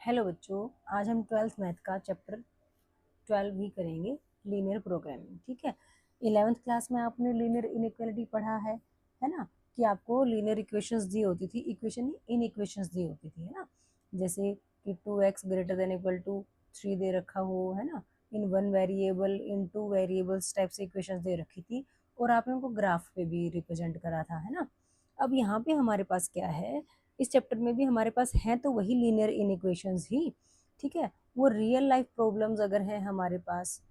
Hello बच्चों, आज हम ट्वेल्थ मैथ का चैप्टर 12 ही करेंगे, लीनियर प्रोग्रामिंग। ठीक है। 11th क्लास में आपने लीनियर इनइक्वालिटी पढ़ा है ना, कि आपको लीनियर इक्वेशंस दी होती थी, इक्वेशन नहीं इन इक्वेशंस दी होती थी, है ना। जैसे कि 2x greater than equal to 3 दे रखा हो, है ना, in one variable in two variables type से इक्वेशंस दे रखी थी, और आपने उनको ग्राफ पे भी रिप्रेजेंट करा था, है ना। अब यहाँ पे हमारे पास क्या है, इस चैप्टर में भी हमारे पास है तो वही लीनियर इनइक्वेशंस ही। ठीक है। वो रियल लाइफ प्रॉब्लम्स अगर हैं हमारे पास,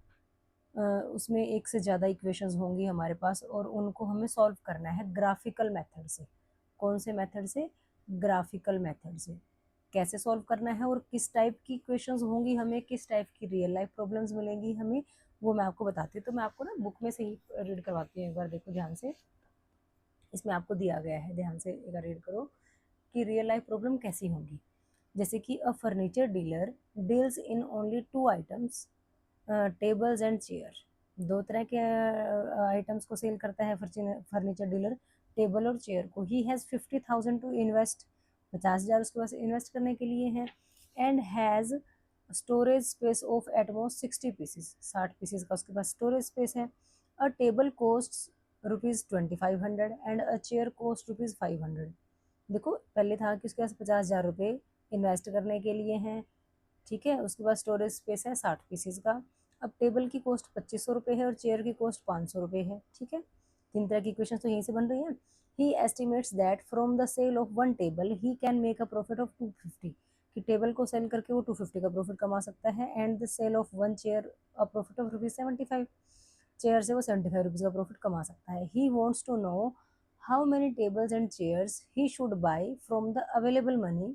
उसमें एक से ज़्यादा इक्वेशंस होंगी हमारे पास, और उनको हमें सॉल्व करना है ग्राफिकल मेथड से। कौन से मेथड से? ग्राफिकल मेथड से। कैसे सॉल्व करना है और किस टाइप की इक्वेशंस होंगी, हमें किस टाइप की रियल लाइफ प्रॉब्लम्स मिलेंगी हमें, वो मैं आपको बताती हूँ। तो मैं आपको ना बुक में से ही रीड करवाती हूँ, एक बार देखो ध्यान से। इसमें आपको दिया गया है, ध्यान से एक बार रीड करो कि रियल लाइफ प्रॉब्लम कैसी होंगी। जैसे कि a furniture dealer deals in only two items, tables and chair. दो तरह के आइटम्स को सेल करता है फर्नीचर डीलर, टेबल और चेयर को। ही हैज़ 50,000 टू इन्वेस्ट, 50,000 उसके पास इन्वेस्ट करने के लिए हैं। And has storage space of at most 60 pieces, 60 pieces का उसके पास स्टोरेज स्पेस है। A table cost ₹2500 and a chair cost ₹500। देखो पहले था कि उसके पास 50,000 रुपये इन्वेस्ट करने के लिए हैं, ठीक है। उसके बाद स्टोरेज स्पेस है 60 पीसेस का। अब टेबल की कॉस्ट 2500 रुपये है और चेयर की कॉस्ट 500 रुपये है, ठीक है। तीन तरह की इक्वेशन तो यहीं से बन रही हैं। He estimates that from the sale of one table he can make a profit of 250, कि टेबल को सेल करके वो 250 का प्रॉफिट कमा सकता है। And the sale of one chair a profit of ₹75, chair से वो 75 रुपीज़ का प्रॉफिट कमा सकता है। He wants to know how many tables and chairs he should buy from the available money,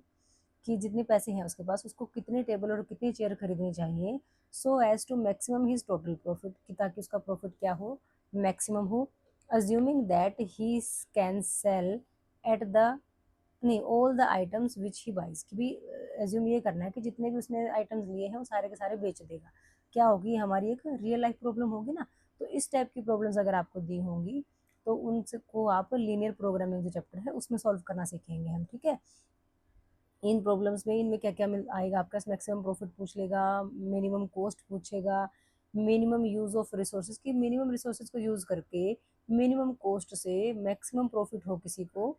कि जितने पैसे हैं उसके पास उसको कितने टेबल और कितनी चेयर खरीदनी चाहिए, so as to maximum his total profit, कि ताकि उसका प्रॉफिट क्या हो, मैक्सिमम हो। Assuming that he can sell at the, नहीं, all the items which he buys, कि भी एज्यूम ये करना है कि जितने भी उसने आइटम्स लिए हैं वो सारे के सारे बेच देगा। क्या होगी, हमारी एक रियल लाइफ प्रॉब्लम होगी ना। तो इस टाइप की प्रॉब्लम्स अगर आपको दी होंगी तो उनको आप लीनियर प्रोग्रामिंग जो चैप्टर है उसमें सॉल्व करना सीखेंगे हम, ठीक है। इन प्रॉब्लम्स में इनमें क्या क्या मिल आएगा आपका, मैक्सिमम प्रॉफिट पूछ लेगा, मिनिमम कॉस्ट पूछेगा, मिनिमम यूज ऑफ रिसोर्सेज, की मिनिमम रिसोर्सेज को यूज करके मिनिमम कॉस्ट से मैक्सिमम प्रॉफिट हो किसी को,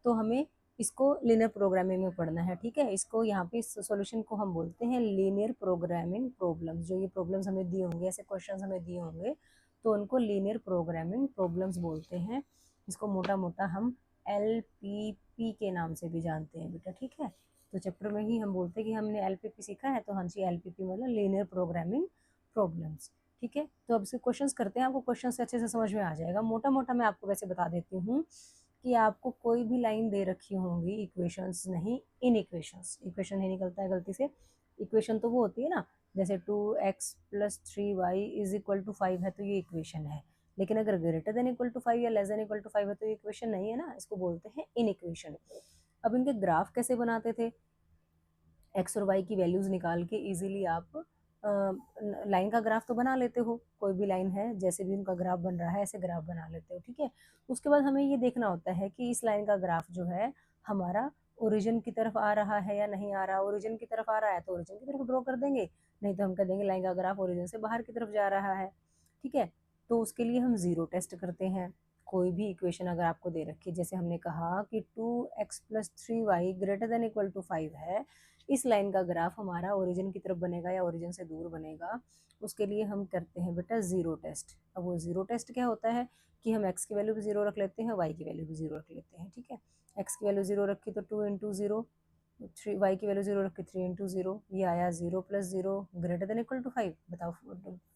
तो हमें इसको लीनियर प्रोग्रामिंग में पढ़ना है, ठीक है। इसको यहाँ पे इस सॉल्यूशन को हम बोलते हैं लीनियर प्रोग्रामिंग प्रॉब्लम्स। जो ये प्रॉब्लम्स हमें दिए होंगे, ऐसे क्वेश्चंस हमें दिए होंगे, तो उनको लीनियर प्रोग्रामिंग प्रॉब्लम्स बोलते हैं। इसको मोटा मोटा हम LPP के नाम से भी जानते हैं बेटा, ठीक है। तो चैप्टर में ही हम बोलते हैं कि हमने LPP सीखा है, तो हाँ जी, LPP मतलब लीनियर प्रोग्रामिंग प्रॉब्लम्स, ठीक है। तो अब से क्वेश्चंस करते हैं, आपको क्वेश्चन से अच्छे से समझ में आ जाएगा। मोटा मोटा मैं आपको वैसे बता देती हूँ कि आपको कोई भी लाइन दे रखी होंगी, इक्वेशंस नहीं, इन इक्वेशंस, इक्वेशन नहीं निकलता है गलती से। इक्वेशन तो वो होती है ना, जैसे 2x + 3y is equal to 5 है तो ये इक्वेशन है। लेकिन अगर ग्रेटर देन इक्वल टू 5 या लेस देन इक्वल टू 5 है तो ये इक्वेशन नहीं है ना, इसको बोलते हैं इन इक्वेशन। अब इनके ग्राफ कैसे बनाते थे, एक्स और वाई की वैल्यूज निकाल के इजीली आप लाइन का ग्राफ तो बना लेते हो, कोई भी लाइन है जैसे भी उनका ग्राफ बन रहा है ऐसे ग्राफ बना लेते हो, ठीक है। उसके बाद हमें ये देखना होता है कि इस लाइन का ग्राफ जो है हमारा ओरिजिन की तरफ आ रहा है या नहीं आ रहा। ओरिजिन की तरफ आ रहा है तो ओरिजिन की तरफ ड्रॉ कर देंगे, नहीं तो हम कह देंगे लाइन का ग्राफ ओरिजिन से बाहर की तरफ जा रहा है, ठीक है। तो उसके लिए हम जीरो टेस्ट करते हैं। कोई भी इक्वेशन अगर आपको दे रखी, जैसे हमने कहा कि 2x + 3y greater than equal to 5 है, इस लाइन का ग्राफ हमारा ओरिजिन की तरफ बनेगा या ओरिजिन से दूर बनेगा, उसके लिए हम करते हैं बेटा जीरो टेस्ट। अब वो जीरो टेस्ट क्या होता है कि हम x की वैल्यू भी जीरो रख लेते हैं, y की वैल्यू भी जीरो रख लेते हैं, ठीक है। x की वैल्यू जीरो रखी तो 2 × 0, 3 y की वैल्यू जीरो रखी 3 × 0, ये आया 0 + 0 ग्रेटर देन इक्वल टू 5। बताओ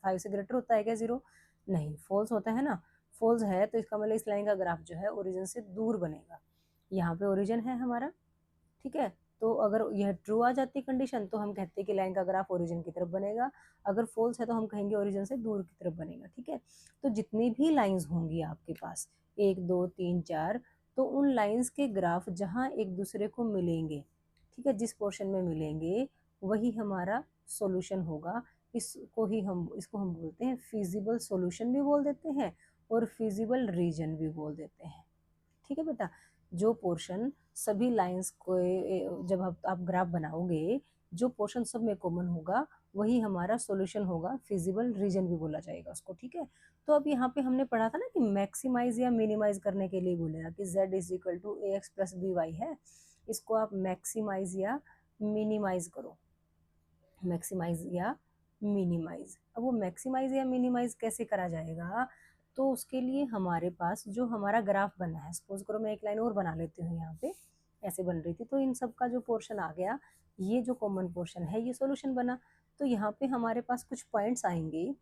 5 से ग्रेटर होता है क्या जीरो? नहीं, फॉल्स होता है ना। फॉल्स है तो इसका मतलब इस लाइन का ग्राफ जो है ओरिजिन से दूर बनेगा। यहाँ पे ओरिजिन है हमारा, ठीक है। तो अगर यह ट्रू आ जाती कंडीशन तो हम कहते हैं कि लाइन का ग्राफ ओरिजिन की तरफ बनेगा। अगर फॉल्स है तो हम कहेंगे ओरिजिन से दूर की तरफ बनेगा, ठीक है। तो जितनी भी लाइंस होंगी आपके पास, 1 2 3 4, तो उन लाइंस के ग्राफ जहाँ एक दूसरे को मिलेंगे, ठीक है, जिस पोर्शन में मिलेंगे वही हमारा सॉल्यूशन होगा। इसको हम बोलते हैं फिजिबल सॉल्यूशन भी बोल देते हैं और फिजिबल रीजन भी बोल देते हैं, ठीक है बेटा। जो पोर्शन सभी लाइंस को जब आप ग्राफ बनाओगे, जो पोर्शन सब में कॉमन होगा वही हमारा सॉल्यूशन होगा, फिजिबल रीजन भी बोला जाएगा उसको, ठीक है। तो अब यहाँ पे हमने पढ़ा था ना कि मैक्सिमाइज या मिनिमाइज करने के लिए बोलेगा कि z is equal to a x plus b y है, इसको आप मैक्सिमाइज या मिनिमाइज करो, मैक्सिमाइज या मिनिमाइज। अब वो मैक्सिमाइज या मिनिमाइज कैसे करा जाएगा, तो उसके लिए हमारे पास जो हमारा ग्राफ बना है, सपोज करो मैं एक लाइन और बना लेती हूँ, यहाँ पे ऐसे बन रही थी, तो इन सब का जो पोर्शन आ गया, ये जो कॉमन पोर्शन है ये सॉल्यूशन बना। तो यहाँ पे हमारे पास कुछ पॉइंट्स आएंगे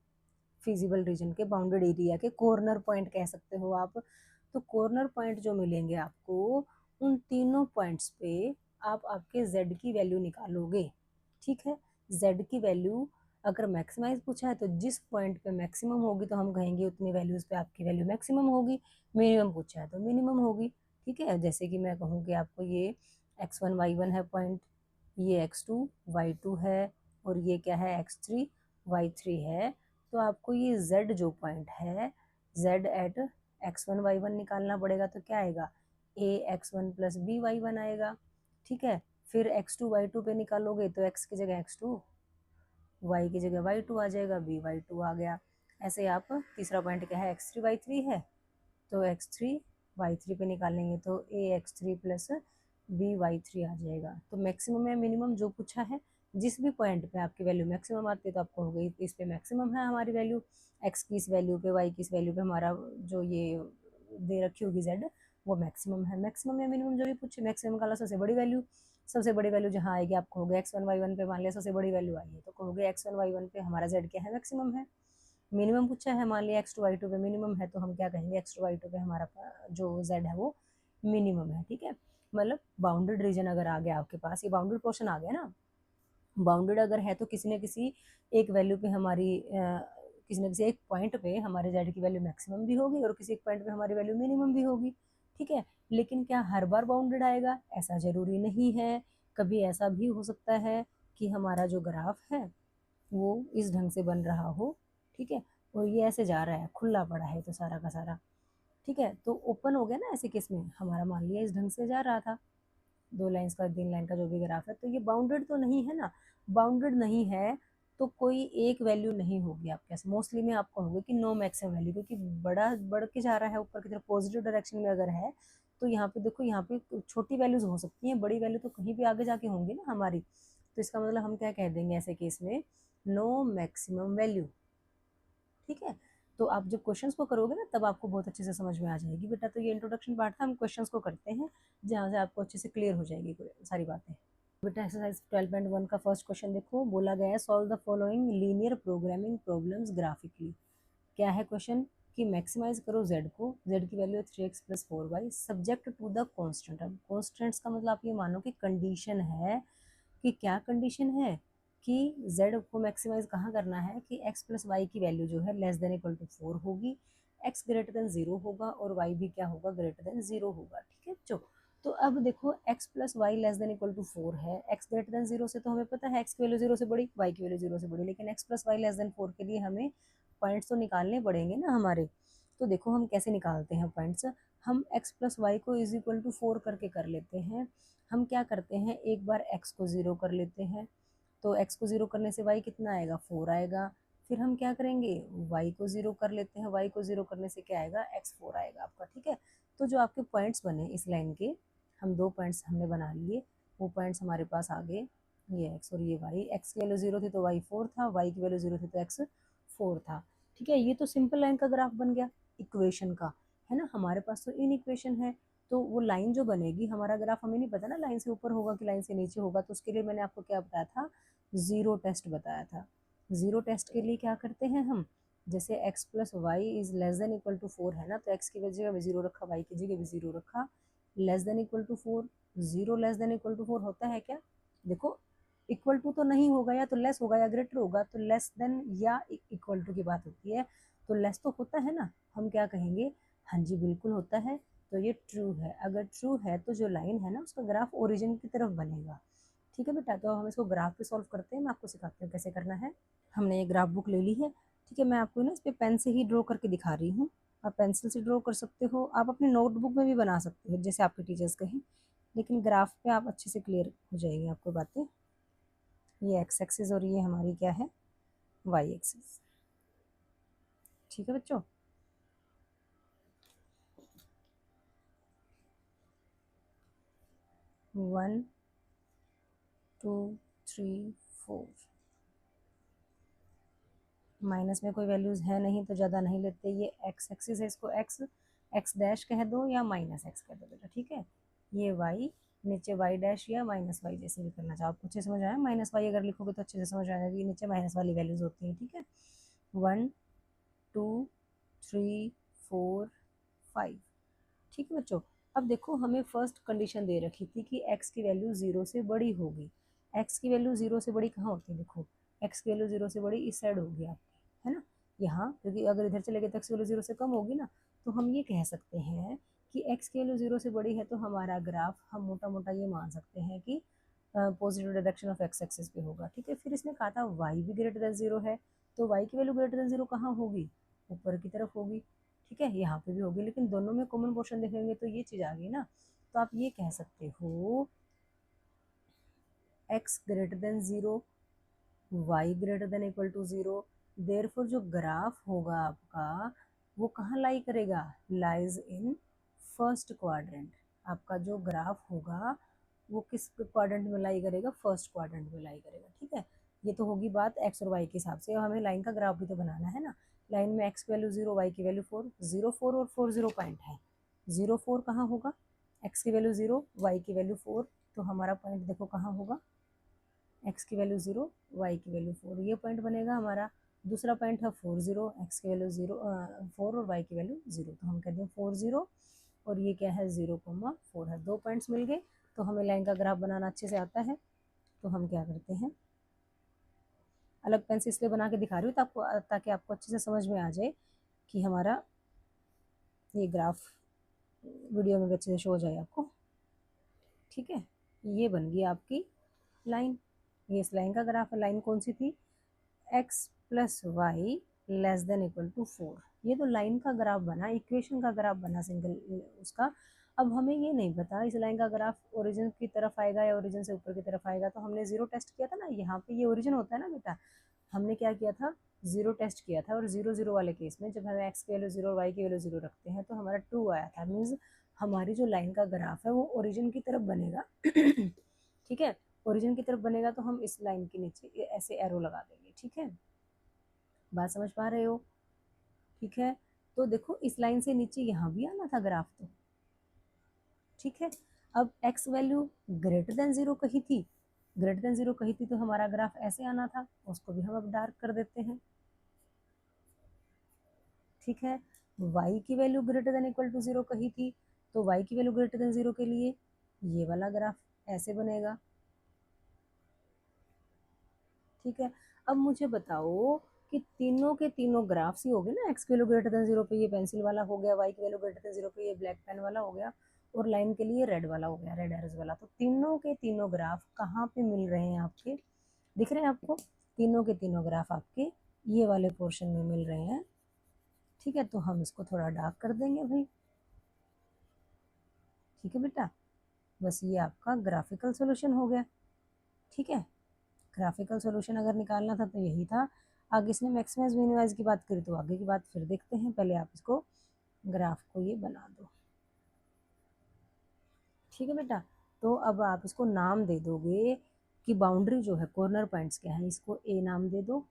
फिजिबल रीजन के, बाउंडेड एरिया के, कॉर्नर पॉइंट कह सकते हो आप। तो कॉर्नर पॉइंट जो मिलेंगे आपको, उन तीनों पॉइंट्स पे आप आपके z की वैल्यू निकालोगे, ठीक है। z की वैल्यू अगर मैक्सिमाइज पूछा है तो जिस पॉइंट पे मैक्सिमम होगी तो हम कहेंगे उतनी वैल्यूज पे आपकी वैल्यू मैक्सिमम होगी, मिनिमम पूछा है तो मिनिमम होगी, ठीक है। जैसे कि मैं कहूँ कि आपको ये x1 y1 है पॉइंट, ये x2 y2 है, और ये क्या है x3 y3 है, तो आपको ये z जो पॉइंट है, z एट x1 y1 निकालना पड़ेगा। तो क्या आएगा, a x1 plus b y1 आएगा, ठीक है। फिर x2 y2 पे निकालोगे तो x की जगह x2, y की जगह y2 आ जाएगा, b y2 आ गया। ऐसे आप तीसरा पॉइंट क्या है, x3 y3 है, तो x3 y3 पे निकालेंगे तो a x3 plus b y3 आ जाएगा। तो मैक्सिमम या मिनिमम जो पूछा है, जिस भी पॉइंट पे आपकी वैल्यू मैक्सिमम आती है तो आपको हो गई इस पे मैक्सिमम है हमारी वैल्यू, x की इस वैल्यू पे, y की इस वैल्यू पे हमारा जो ये दे रखी होगी z, वो मैक्सिमम है। मैक्सिमम या मिनिमम जो भी पूछे, मैक्सिमम का सबसे बड़ी वैल्यू, सबसे बड़ी वैल्यू जहाँ आएगी आपको होगा x1 y1 पे, मान लिया सबसे बड़ी वैल्यू आई है तो कहोगे x1 y1 पे हमारा z क्या है, मैक्सिमम है। मिनिमम पूछा है, मान लिया x2 y2 पे मिनिमम है, तो हम क्या कहेंगे, x2 y2 पे हमारा जो z है वो मिनिमम है, ठीक है। मतलब बाउंडेड रीजन अगर आ गया आपके पास, ये बाउंडेड पोर्शन आ गया ना, बाउंडेड अगर है तो किसी न किसी एक वैल्यू पे हमारी किसी न किसी एक पॉइंट पे हमारे z की वैल्यू मैक्सिमम भी होगी और किसी एक पॉइंट पे हमारी वैल्यू मिनिमम भी होगी, ठीक है। लेकिन क्या हर बार बाउंडेड आएगा, ऐसा जरूरी नहीं है। कभी ऐसा भी हो सकता है कि हमारा जो ग्राफ है वो इस ढंग से बन रहा हो, ठीक है, और ये ऐसे जा रहा है, खुला पड़ा है तो सारा का सारा, ठीक है। तो ओपन हो गया ना ऐसे केस में, हमारा मान लिया इस ढंग से जा रहा था, 2 लाइन्स का 3 लाइन का जो भी ग्राफ है, तो ये बाउंडेड तो नहीं है ना। बाउंडेड नहीं है तो कोई एक वैल्यू नहीं होगी आपके पास, मोस्टली में आपको होगी कि नो मैक्सिमम वैल्यू, क्योंकि बड़ा बढ़ के जा रहा है ऊपर की तरफ, पॉजिटिव डायरेक्शन में अगर है तो यहाँ पे देखो, यहाँ पे छोटी वैल्यूज हो सकती हैं, बड़ी वैल्यू तो कहीं भी आगे जाके होंगी ना हमारी। तो इसका मतलब हम क्या कह देंगे ऐसे केस में, नो मैक्सिमम वैल्यू, ठीक है। तो आप जब क्वेश्चंस को करोगे ना तब आपको बहुत अच्छे से समझ में आ जाएगी बेटा। तो ये इंट्रोडक्शन पार्ट था, हम क्वेश्चंस को करते हैं जहाँ से आपको अच्छे से क्लियर हो जाएगी सारी बातें। बेटा एक्सरसाइज 12.1 का फर्स्ट क्वेश्चन देखो, बोला गया है solve the following linear programming problems graphically. क्या है क्वेश्चन कि मैक्सिमाइज करो z को, z की वैल्यू है 3x plus 4y subject to the constant. अब कॉन्स्टेंट्स का मतलब आप ये मानो कि कंडीशन है, कि क्या कंडीशन है कि z को मैक्सिमाइज कहाँ करना है कि x प्लस वाई की वैल्यू जो है लेस देन इक्वल टू 4 होगी, x ग्रेटर देन 0 होगा और y भी क्या होगा, ग्रेटर देन 0 होगा, ठीक है जो। तो अब देखो x plus y less than equal to 4 है, x ग्रेटर देन 0 से तो हमें पता है x की वैल्यू 0 से बड़ी, y की वैल्यू 0 से बड़ी, लेकिन x plus y less than 4 के लिए हमें पॉइंट्स तो निकालने पड़ेंगे ना हमारे। तो देखो हम कैसे निकालते हैं पॉइंट्स, हम x प्लस वाई को इज इक्वल टू 4 करके कर लेते हैं। हम क्या करते हैं, एक बार x को 0 कर लेते हैं, तो x को 0 करने से y कितना आएगा, 4 आएगा। फिर हम क्या करेंगे, y को 0 कर लेते हैं, y को 0 करने से क्या आएगा, x4 आएगा आपका, ठीक है। तो जो आपके पॉइंट्स बने इस लाइन के, हम 2 पॉइंट्स हमने बना लिए, वो पॉइंट्स हमारे पास आ गए, ये x और ये y, x की वैल्यू 0 थी तो y 4 था, y की वैल्यू 0 थी तो x 4 था, ठीक है। ये तो सिंपल लाइन का ग्राफ बन गया इक्वेशन का, है ना। हमारे पास तो इन इक्वेशन है, तो वो लाइन जो बनेगी, हमारा ग्राफ हमें नहीं पता ना लाइन से ऊपर होगा कि लाइन से नीचे होगा, तो उसके लिए मैंने आपको क्या बताया था, जीरो टेस्ट बताया था। जीरो टेस्ट के लिए क्या करते हैं हम, जैसे x plus y is less than equal to 4 है ना, तो x की जगह भी 0 रखा, y की जगह भी 0 रखा, less than equal to 4, 0 less than equal to 4 होता है क्या, देखो इक्वल टू तो नहीं होगा, या तो लेस होगा या ग्रेटर होगा, तो लेस देन या इक्वल टू की बात होती है, तो लेस तो होता है ना, हम क्या कहेंगे, हाँ जी बिल्कुल होता है, तो ये ट्रू है। अगर ट्रू है तो जो लाइन है ना उसका ग्राफ ओरिजिन की तरफ बनेगा, ठीक है बेटा। तो हम इसको ग्राफ पे सॉल्व करते हैं, मैं आपको सिखाती हूँ कैसे करना है। हमने ये ग्राफ बुक ले ली है, ठीक है, मैं आपको ना इस पर पेन से ही ड्रॉ करके दिखा रही हूँ। आप पेंसिल से ड्रॉ कर सकते हो, आप अपनी नोटबुक में भी बना सकते हो जैसे आपके टीचर्स कहें, लेकिन ग्राफ पे आप अच्छे से क्लियर हो जाएगी आपको बातें। ये एक्स एक्सिस और ये हमारी क्या है, वाई एक्सिस। ठीक है बच्चों। One, two, three, four. Minus में कोई वैल्यूज है नहीं तो ज़्यादा नहीं लेते। ये एक्स एक्सिस है, इसको एक्स एक्स डैश कह दो या माइनस एक्स कह दो बेटा, ठीक है। ये वाई, नीचे वाई डैश या माइनस वाई, जैसे भी करना चाहो। आपको अच्छे समझ आया, माइनस वाई अगर लिखोगे तो अच्छे से समझ आएगा कि नीचे माइनस वाली वैल्यूज होती हैं, ठीक है। 1, 2, 3, 4, 5। ठीक है बच्चों। अब देखो हमें फर्स्ट कंडीशन दे रखी थी कि x की वैल्यू 0 से बड़ी होगी। x की वैल्यू 0 से बड़ी कहाँ होती है, देखो x की वैल्यू 0 से बड़ी इस साइड होगी आपकी, है ना, यहाँ, क्योंकि अगर इधर चले गए तो x की वैल्यू 0 से कम होगी ना। तो हम ये कह सकते हैं कि x की वैल्यू 0 से बड़ी है तो हमारा ग्राफ हम मोटा मोटा ये मान सकते हैं कि positive direction of x axis पे होगा, ठीक है। फिर इसने कहा था y भी ग्रेटर देन 0 है, तो y की वैल्यू ग्रेटर देन 0 कहाँ होगी, ऊपर की तरफ होगी, ठीक है, यहाँ पे भी होगी। लेकिन दोनों में कॉमन पोर्शन देखेंगे तो ये चीज आ गई ना। तो आप ये कह सकते हो x greater than 0, y greater than equal to 0। Therefore जो ग्राफ होगा आपका वो कहाँ लाई करेगा, लाइज इन फर्स्ट क्वाड्रेंट। आपका जो ग्राफ होगा वो किस क्वाड्रेंट में लाई करेगा, फर्स्ट क्वाड्रेंट में लाई करेगा, ठीक है। ये तो होगी बात एक्स और वाई के हिसाब से। हमें लाइन का ग्राफ भी तो बनाना है ना। लाइन में एक्स की वैल्यू 0, वाई की वैल्यू 4, 0, 4 और 4 0 पॉइंट है। 0, 4 कहाँ होगा, एक्स की वैल्यू 0, वाई की वैल्यू 4, तो हमारा पॉइंट देखो कहाँ होगा, एक्स की वैल्यू 0, वाई की वैल्यू 4, ये पॉइंट बनेगा हमारा। दूसरा पॉइंट है 4 0, एक्स की वैल्यू 0 4 और वाई की वैल्यू 0, तो हम कहते हैं 4 0 और ये क्या है 0,4 है। दो पॉइंट्स मिल गए। तो हमें लाइन का ग्राफ बनाना अच्छे से आता है। तो हम क्या करते हैं, अलग पेन से इसलिए बना के दिखा रही हूँ ताकि आपको अच्छे से समझ में आ जाए कि हमारा ये ग्राफ वीडियो में अच्छे से शो हो जाए आपको, ठीक है। ये बन गई आपकी लाइन। ये इस लाइन का ग्राफ है। लाइन कौन सी थी, x plus y less than equal to 4। ये तो लाइन का ग्राफ बना, इक्वेशन का ग्राफ बना सिंगल उसका। अब हमें ये नहीं पता इस लाइन का ग्राफ ओरिजिन की तरफ आएगा या ओरिजिन से ऊपर की तरफ आएगा। तो हमने जीरो टेस्ट किया था ना, यहाँ पे ये ओरिजिन होता है ना बेटा। हमने क्या किया था, जीरो टेस्ट किया था। और 0 0 वाले केस में जब हम एक्स की वैल्यू 0 और वाई की वैल्यू 0 रखते हैं तो हमारा ट्रू आया था। मीन्स हमारी जो लाइन का ग्राफ है वो ओरिजिन की तरफ बनेगा ठीक है। ओरिजिन की तरफ बनेगा तो हम इस लाइन के नीचे ऐसे एरो लगा देंगे, ठीक है। बात समझ पा रहे हो, ठीक है। तो देखो इस लाइन से नीचे यहाँ भी आना था ग्राफ, तो ठीक है। अब x वैल्यू ग्रेटर देन 0 कही थी, ग्रेटर देन 0 कही थी तो हमारा ग्राफ ऐसे आना था। उसको भी हम अब डार्क कर देते हैं, ठीक है। y की value greater than equal to 0 कही थी, तो y की वैल्यू ग्रेटर देन 0 के लिए ये वाला ग्राफ ऐसे बनेगा, ठीक है। अब मुझे बताओ कि तीनों के तीनों ग्राफ्स ही हो गए ना। एक्स की वैल्यू ग्रेटर देन 0 पे ये पेंसिल वाला हो गया, वाई की वैल्यू ग्रेटर देन 0 पे ये ब्लैक पेन वाला हो गया, और लाइन के लिए रेड वाला हो गया, रेड एरोज वाला। तो तीनों के तीनों ग्राफ कहाँ पे मिल रहे हैं आपके, दिख रहे हैं आपको, तीनों के तीनों ग्राफ आपके ये वाले पोर्शन में मिल रहे हैं, ठीक है। तो हम इसको थोड़ा डार्क कर देंगे भाई, ठीक है बेटा। बस ये आपका ग्राफिकल सोल्यूशन हो गया, ठीक है। ग्राफिकल सॉल्यूशन अगर निकालना था तो यही था। आगे इसने मैक्सिमाइज मिनिमाइज की बात करी तो आगे की बात फिर देखते हैं। पहले आप इसको ग्राफ को ये बना दो, ठीक है बेटा। तो अब आप इसको नाम दे दोगे कि बाउंड्री जो है कॉर्नर पॉइंट्स क्या है, इसको ए नाम दे दो,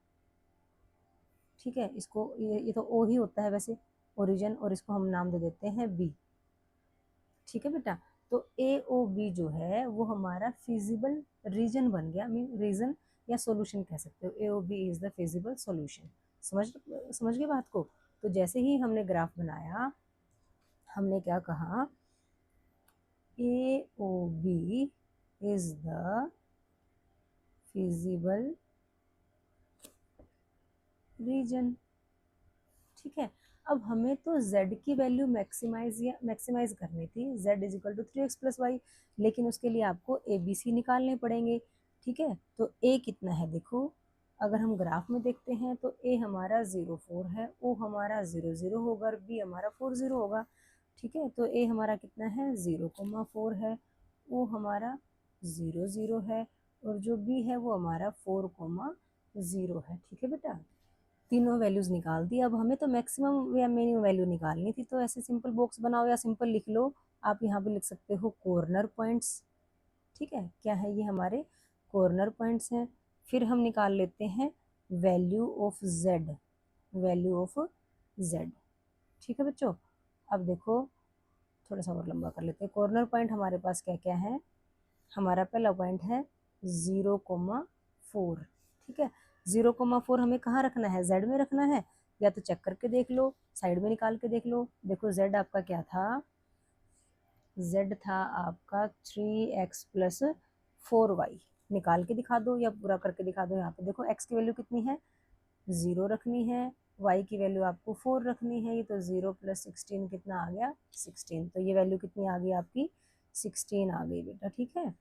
ठीक है। इसको ये तो ओ ही होता है वैसे ओरिजिन, और इसको हम नाम दे देते हैं बी, ठीक है बेटा। तो ए ओ बी जो है वो हमारा फिजिबल रीजन बन गया। मीन रीजन या सॉल्यूशन कह सकते हो। A O B is the feasible solution. समझ गए बात को। तो जैसे ही हमने ग्राफ बनाया हमने क्या कहा, A O B is the feasible region, ठीक है। अब हमें तो z की वैल्यू मैक्सिमाइज करनी थी, z is equal to 3x plus y, लेकिन उसके लिए आपको ए बी सी निकालने पड़ेंगे, ठीक है। तो a कितना है देखो, अगर हम ग्राफ में देखते हैं तो a हमारा 0 4 है, o हमारा 0 0 होगा और b हमारा 4 0 होगा, ठीक है। तो a हमारा कितना है 0,4 है, o हमारा 0 0 है, और जो बी है वो हमारा 4,0 है। ठीक है बेटा, तीनों वैल्यूज निकाल दी। अब हमें तो मैक्सिमम या मिनिमम वैल्यू निकालनी थी, तो ऐसे सिंपल बॉक्स बनाओ या सिंपल लिख लो। आप यहाँ पे लिख सकते हो कॉर्नर पॉइंट्स। ठीक है, क्या है ये हमारे कॉर्नर पॉइंट्स हैं। फिर हम निकाल लेते हैं value of Z, value of Z. ठीक है बच्चों, अब देखो थोड़ा सा और लंबा कर लेते हैं। कॉर्नर पॉइंट हमारे पास क्या क्या है, हमारा पहला पॉइंट है 0,4। ठीक है, 0,4 हमें कहाँ रखना है, जेड में रखना है। या तो चेक करके देख लो, साइड में निकाल के देख लो। देखो जेड आपका क्या था, जेड था आपका 3x+4y। निकाल के दिखा दो या पूरा करके दिखा दो। यहाँ पे देखो x की वैल्यू कितनी है, 0 रखनी है। y की वैल्यू आपको 4 रखनी है। ये तो 0 + 16 कितना आ गया, 16। तो ये वैल्यू कितनी आ गई आपकी, 16 आ गई बेटा। ठीक है,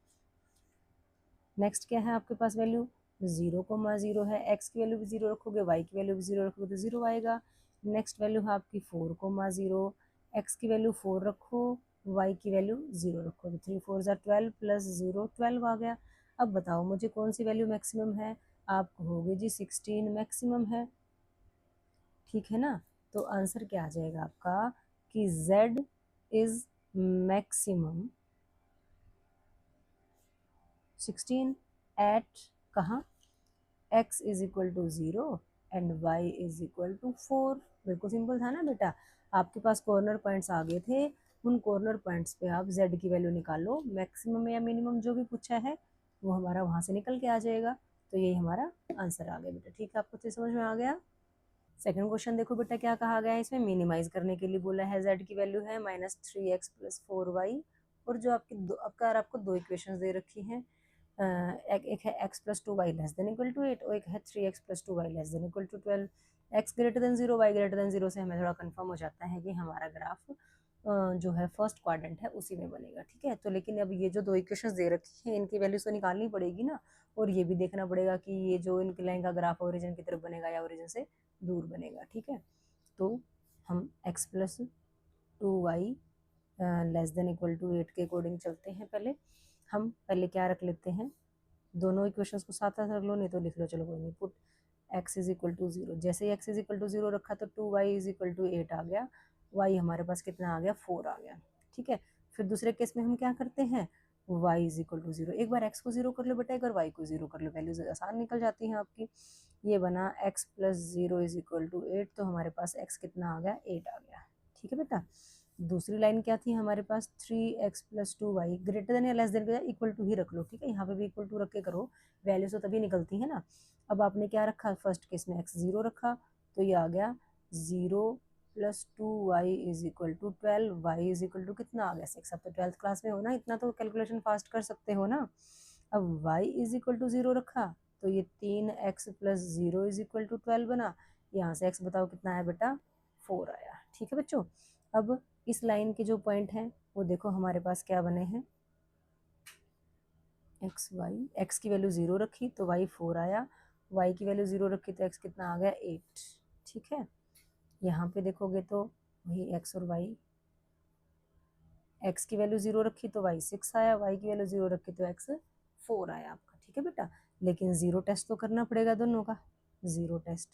नेक्स्ट क्या है आपके पास वैल्यू, 0,0 है। x की वैल्यू भी 0 रखोगे, y की वैल्यू भी 0 रखोगे तो 0 आएगा। नेक्स्ट वैल्यू है आपकी 4,0, x की वैल्यू 4 रखो, y की वैल्यू 0 रखो, तो 3 4 12 + 0 12 आ गया। अब बताओ मुझे कौन सी वैल्यू मैक्सिमम है, आप कहोगे जी 16 मैक्सिमम है। ठीक है ना, तो आंसर क्या आ जाएगा आपका कि z इज मैक्सिमम 16 एट कहाँ, x is equal to 0 and y is equal to 4। बिल्कुल सिंपल था ना बेटा। आपके पास कॉर्नर पॉइंट्स आ गए थे, उन कॉर्नर पॉइंट्स पे आप z की वैल्यू निकालो। मैक्सिमम या मिनिमम जो भी पूछा है वो हमारा वहां से निकल के आ जाएगा। तो यही हमारा आंसर आ गया बेटा। ठीक है, आपको तो समझ में आ गया। सेकंड क्वेश्चन देखो बेटा क्या कहा गया है, इसमें मिनिमाइज करने के लिए बोला है। z की वैल्यू है -3x+4y, और जो आपको दो इक्वेशंस दे रखी हैं। एक है x+2y less than equal to 8 और एक है 3x+2y less than equal to 12। x greater than 0 y greater than 0 से हमें थोड़ा कंफर्म हो जाता है कि हमारा ग्राफ जो है फर्स्ट क्वाड्रेंट है उसी में बनेगा। ठीक है, तो लेकिन अब ये जो दो इक्वेशंस दे रखी हैं इनकी वैल्यूज तो निकालनी पड़ेगी ना, और ये भी देखना पड़ेगा कि ये जो इनकी लाइन का ग्राफ ओरिजिन की तरफ बनेगा या ओरिजिन से दूर बनेगा। ठीक है, तो हम x+2y less than equal to 8 के अकॉर्डिंग चलते हैं। हम पहले क्या रख लेते हैं, दोनों इक्वेशंस को साथ साथ रख लो, नहीं तो लिख लो, चलो कोई नहीं। Put x is equal to 0, जैसे ही x इज इक्वल टू 0 रखा तो 2y इज इक्वल टू 8 आ गया, y हमारे पास कितना आ गया, 4 आ गया। ठीक है, फिर दूसरे केस में हम क्या करते हैं, y इज इक्वल टू 0। एक बार x को 0 कर लो बेटा, एक बार y को 0 कर लो, वैल्यूज आसान निकल जाती हैं आपकी। ये बना x+0 इज इक्वल टू 8, तो हमारे पास x कितना आ गया, 8 आ गया। ठीक है बेटा, दूसरी लाइन क्या थी हमारे पास, 3x+2y ग्रेटर देन या लेस देन के इक्वल टू ही रख लो। ठीक है, यहाँ पे भी इक्वल टू रख के करो, वैल्यूज तो तभी निकलती है ना। अब आपने क्या रखा, फर्स्ट केस में x 0 रखा, तो ये आ गया 0+2y is equal to 12, y is equal to कितना आ गया, 6। अब तो 12th क्लास में हो ना, इतना तो कैलकुलेशन फास्ट कर सकते हो ना। अब y इज इक्वल टू 0 रखा, तो ये 3x+0 इज इक्वल टू 12 बना। यहाँ से x बताओ कितना आया बेटा, 4 आया। ठीक है बच्चों, अब इस लाइन के जो पॉइंट हैं वो देखो हमारे पास क्या बने हैं, एक्स वाई। एक्स की वैल्यू 0 रखी तो y 4 आया, y की वैल्यू 0 रखी तो x कितना आ गया, 8। ठीक है, यहाँ पे देखोगे तो वही x और y, x की वैल्यू 0 रखी तो y 6 आया, y की वैल्यू 0 रखी तो x 4 आया आपका। ठीक है बेटा, लेकिन जीरो टेस्ट तो करना पड़ेगा दोनों का। जीरो टेस्ट,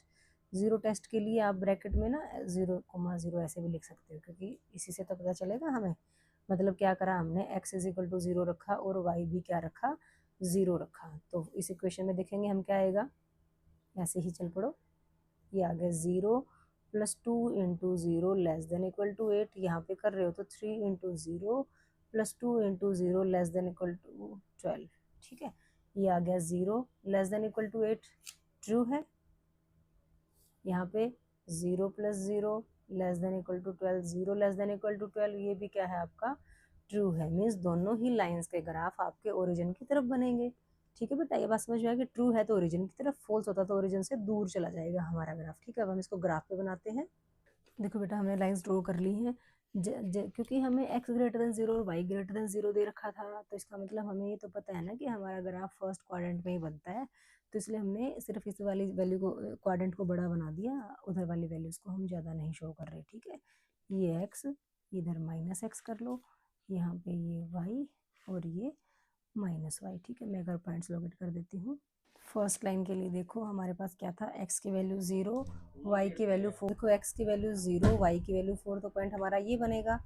जीरो टेस्ट के लिए आप ब्रैकेट में ना 0,0 ऐसे भी लिख सकते हो, क्योंकि इसी से तो पता चलेगा हमें। मतलब क्या करा हमने, x इज इक्वल टू 0 रखा और y भी क्या रखा, 0 रखा। तो इस इक्वेशन में देखेंगे हम क्या आएगा, ऐसे ही चल पड़ो। ये आ गया 0+2 into 0 less than equal to 8। यहाँ पे कर रहे हो तो 3 into 0 + 2 into 0 less than equal to 12। ठीक है, ये आ गया 0 less than equal to 8, true है। यहाँ पे 0+0 less than equal to 12, 0 less than equal to 12, ये भी क्या है आपका, ट्रू है। मीन्स दोनों ही लाइंस के ग्राफ आपके ओरिजिन की तरफ बनेंगे। ठीक है बेटा, ये बात समझ में आ गई, ट्रू है तो ओरिजिन की तरफ, फॉल्स होता तो ओरिजिन से दूर चला जाएगा हमारा ग्राफ। ठीक है, अब हम इसको ग्राफ पे बनाते हैं। देखो बेटा, हमने लाइंस ड्रॉ कर ली हैं। क्योंकि हमें x ग्रेटर देन 0 और y ग्रेटर देन 0 दे रखा था, तो इसका मतलब हमें ये तो पता है ना कि हमारा ग्राफ फर्स्ट क्वाड्रेंट में ही बनता है। तो इसलिए हमने सिर्फ इस वाली वैल्यू को, क्वाड्रेंट को बड़ा बना दिया, उधर वाली वैल्यूज को हम ज़्यादा नहीं शो कर रहे। ठीक है, ये x इधर -x कर लो, यहाँ पे ये y और ये माइनस वाई। ठीक है, मैं अगर पॉइंट्स लोकेट कर देती हूँ। फर्स्ट लाइन के लिए देखो हमारे पास क्या था, x की वैल्यू 0, y की वैल्यू 4। देखो x की वैल्यू 0, y की वैल्यू 4, तो पॉइंट हमारा ये बनेगा।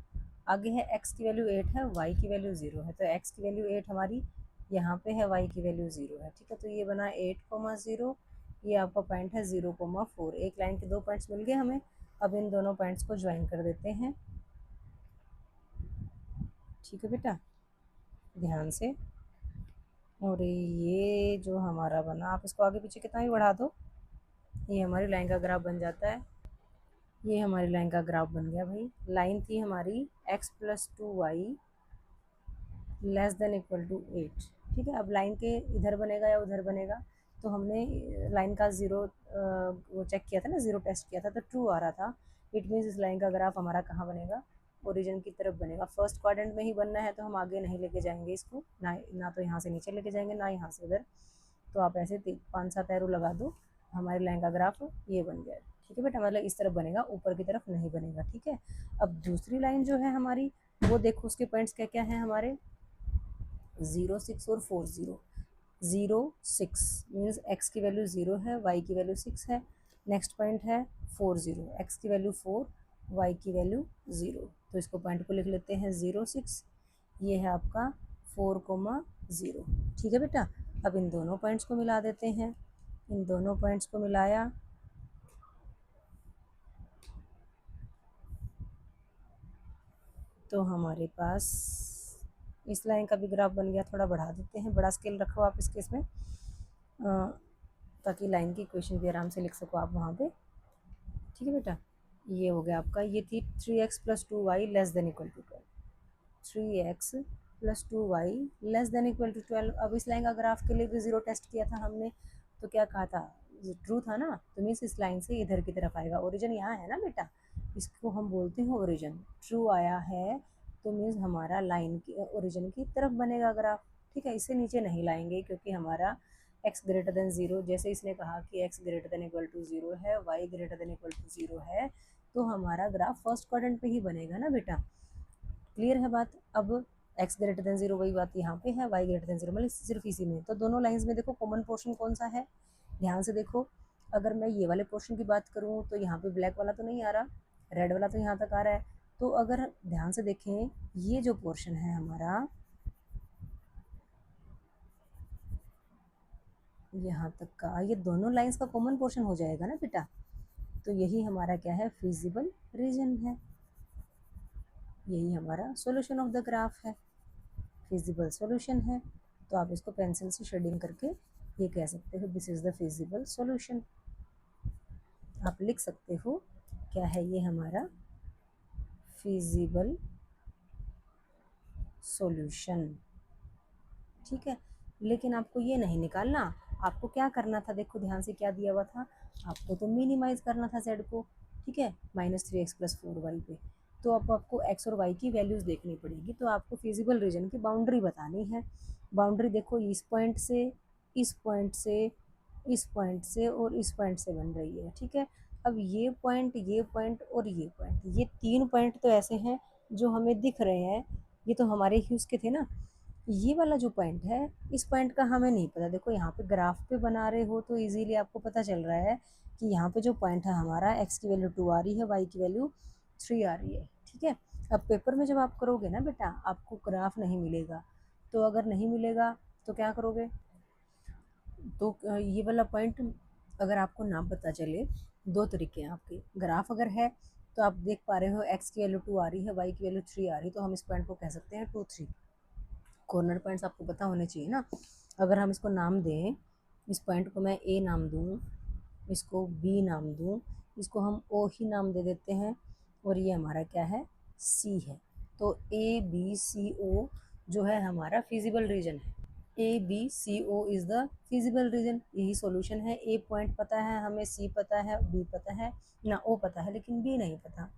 आगे है x की वैल्यू 8 है, y की वैल्यू 0 है, तो x की वैल्यू 8 हमारी यहाँ पे है, y की वैल्यू 0 है। ठीक है, तो ये बना 8,0, ये आपका पॉइंट है 0,4। एक लाइन के दो पॉइंट्स मिल गए हमें। अब इन दोनों पॉइंट्स को ज्वाइन कर देते हैं। ठीक है बेटा, ध्यान से। और ये जो हमारा बना, आप इसको आगे पीछे कितना भी बढ़ा दो, ये हमारी लाइन का ग्राफ बन जाता है। ये हमारी लाइन का ग्राफ बन गया भाई। लाइन थी हमारी x+2y less than equal to 8। ठीक है, अब लाइन के इधर बनेगा या उधर बनेगा, तो हमने लाइन का ज़ीरो वो चेक किया था ना, ज़ीरो टेस्ट किया था, तो ट्रू आ रहा था। इट मीन्स इस लाइन का ग्राफ हमारा कहाँ बनेगा, ओरिजिन की तरफ बनेगा। फर्स्ट क्वाड्रेंट में ही बनना है, तो हम आगे नहीं लेके जाएंगे इसको, ना तो यहाँ से नीचे लेके जाएंगे, ना यहाँ से उधर। तो आप ऐसे 5-7 एरो लगा दो, हमारी लाइन का ग्राफ ये बन गया। ठीक है बेटा, मतलब इस तरफ बनेगा, ऊपर की तरफ नहीं बनेगा। ठीक है, अब दूसरी लाइन जो है हमारी, वो देखो उसके पॉइंट्स क्या क्या हैं हमारे, 0, 6 और 4, 0, 6 मीन्स x की वैल्यू 0 है, y की वैल्यू 6 है। नेक्स्ट पॉइंट है 4, 0, x की वैल्यू 4, y की वैल्यू 0। तो इसको पॉइंट को लिख लेते हैं 0, 6। ये है आपका 4,0। ठीक है बेटा, अब इन दोनों पॉइंट्स को मिला देते हैं। इन दोनों पॉइंट्स को मिलाया तो हमारे पास इस लाइन का भी ग्राफ बन गया। थोड़ा बढ़ा देते हैं, बड़ा स्केल रखो आप इसके इसमें, ताकि लाइन की इक्वेशन भी आराम से लिख सको आप वहाँ पे। ठीक है बेटा, ये हो गया आपका, ये थी 3x+2y less than equal to 12। 3x+2y less than equal to 12। अब इस लाइन का ग्राफ के लिए भी ज़ीरो टेस्ट किया था हमने, तो क्या कहा था, ट्रू था ना, तो मीन्स इस लाइन से इधर की तरफ आएगा। ओरिजिन यहाँ है ना बेटा, इसको हम बोलते हैं ओरिजिन। ट्रू आया है तो मीन्स हमारा लाइन की ओरिजिन की तरफ बनेगा ग्राफ। ठीक है, इसे नीचे नहीं लाएंगे, क्योंकि हमारा x ग्रेटर देन 0, जैसे इसने कहा कि x greater than equal to 0 है, y greater than equal to 0 है, तो हमारा ग्राफ फर्स्ट क्वाड्रेंट पे ही बनेगा ना बेटा। क्लियर है बात। अब x ग्रेटर देन 0 वही बात यहाँ पे है, y ग्रेटर देन 0, मतलब सिर्फ इसी में। तो दोनों लाइंस में देखो कॉमन पोर्शन कौन सा है, ध्यान से देखो। अगर मैं ये वाले पोर्शन की बात करूँ तो यहाँ पे ब्लैक वाला तो नहीं आ रहा, रेड वाला तो यहाँ तक आ रहा है। तो अगर ध्यान से देखें, ये जो पोर्शन है हमारा यहाँ तक का, ये दोनों लाइंस का कॉमन पोर्शन हो जाएगा ना बेटा। तो यही हमारा क्या है, फिजिबल रीजन है। यही हमारा सॉल्यूशन ऑफ द ग्राफ है, फिजिबल सॉल्यूशन है। तो आप इसको पेंसिल से शेडिंग करके ये कह सकते हो, this is the feasible solution. आप लिख सकते हो क्या है ये हमारा फिजिबल सॉल्यूशन। ठीक है, लेकिन आपको ये नहीं निकालना, आपको क्या करना था, देखो ध्यान से क्या दिया हुआ था, आपको तो मिनिमाइज करना था z को। ठीक है, -3x+4y पे। तो अब आपको x और y की वैल्यूज़ देखनी पड़ेगी। तो आपको फिजिबल रीजन की बाउंड्री बतानी है। बाउंड्री देखो, इस पॉइंट से, इस पॉइंट से, इस पॉइंट से और इस पॉइंट से बन रही है। ठीक है, अब ये पॉइंट, ये पॉइंट और ये पॉइंट, ये तीन पॉइंट तो ऐसे हैं जो हमें दिख रहे हैं, ये तो हमारे ह्यूज के थे ना। ये वाला जो पॉइंट है, इस पॉइंट का हमें नहीं पता। देखो यहाँ पे ग्राफ पे बना रहे हो तो इजीली आपको पता चल रहा है कि यहाँ पे जो पॉइंट है हमारा, x की वैल्यू 2 आ रही है, y की वैल्यू 3 आ रही है। ठीक है, अब पेपर में जब आप करोगे ना बेटा, आपको ग्राफ नहीं मिलेगा। तो अगर नहीं मिलेगा तो क्या करोगे, तो ये वाला पॉइंट अगर आपको ना पता चले, दो तरीके हैं आपके। ग्राफ अगर है तो आप देख पा रहे हो x की वैल्यू 2 आ रही है, y की वैल्यू 3 आ रही है, तो हम इस पॉइंट को कह सकते हैं 2, 3। कॉर्नर पॉइंट्स आपको पता होने चाहिए ना। अगर हम इसको नाम दें, इस पॉइंट को मैं ए नाम दूँ, इसको बी नाम दूँ, इसको हम ओ ही नाम दे देते हैं, और ये हमारा क्या है, सी है। तो ए बी सी ओ जो है हमारा फिजिबल रीजन है। A B C O is the feasible region, यही सॉल्यूशन है। ए पॉइंट पता है हमें, सी पता है, बी पता है ना, ओ पता है, लेकिन बी नहीं पता।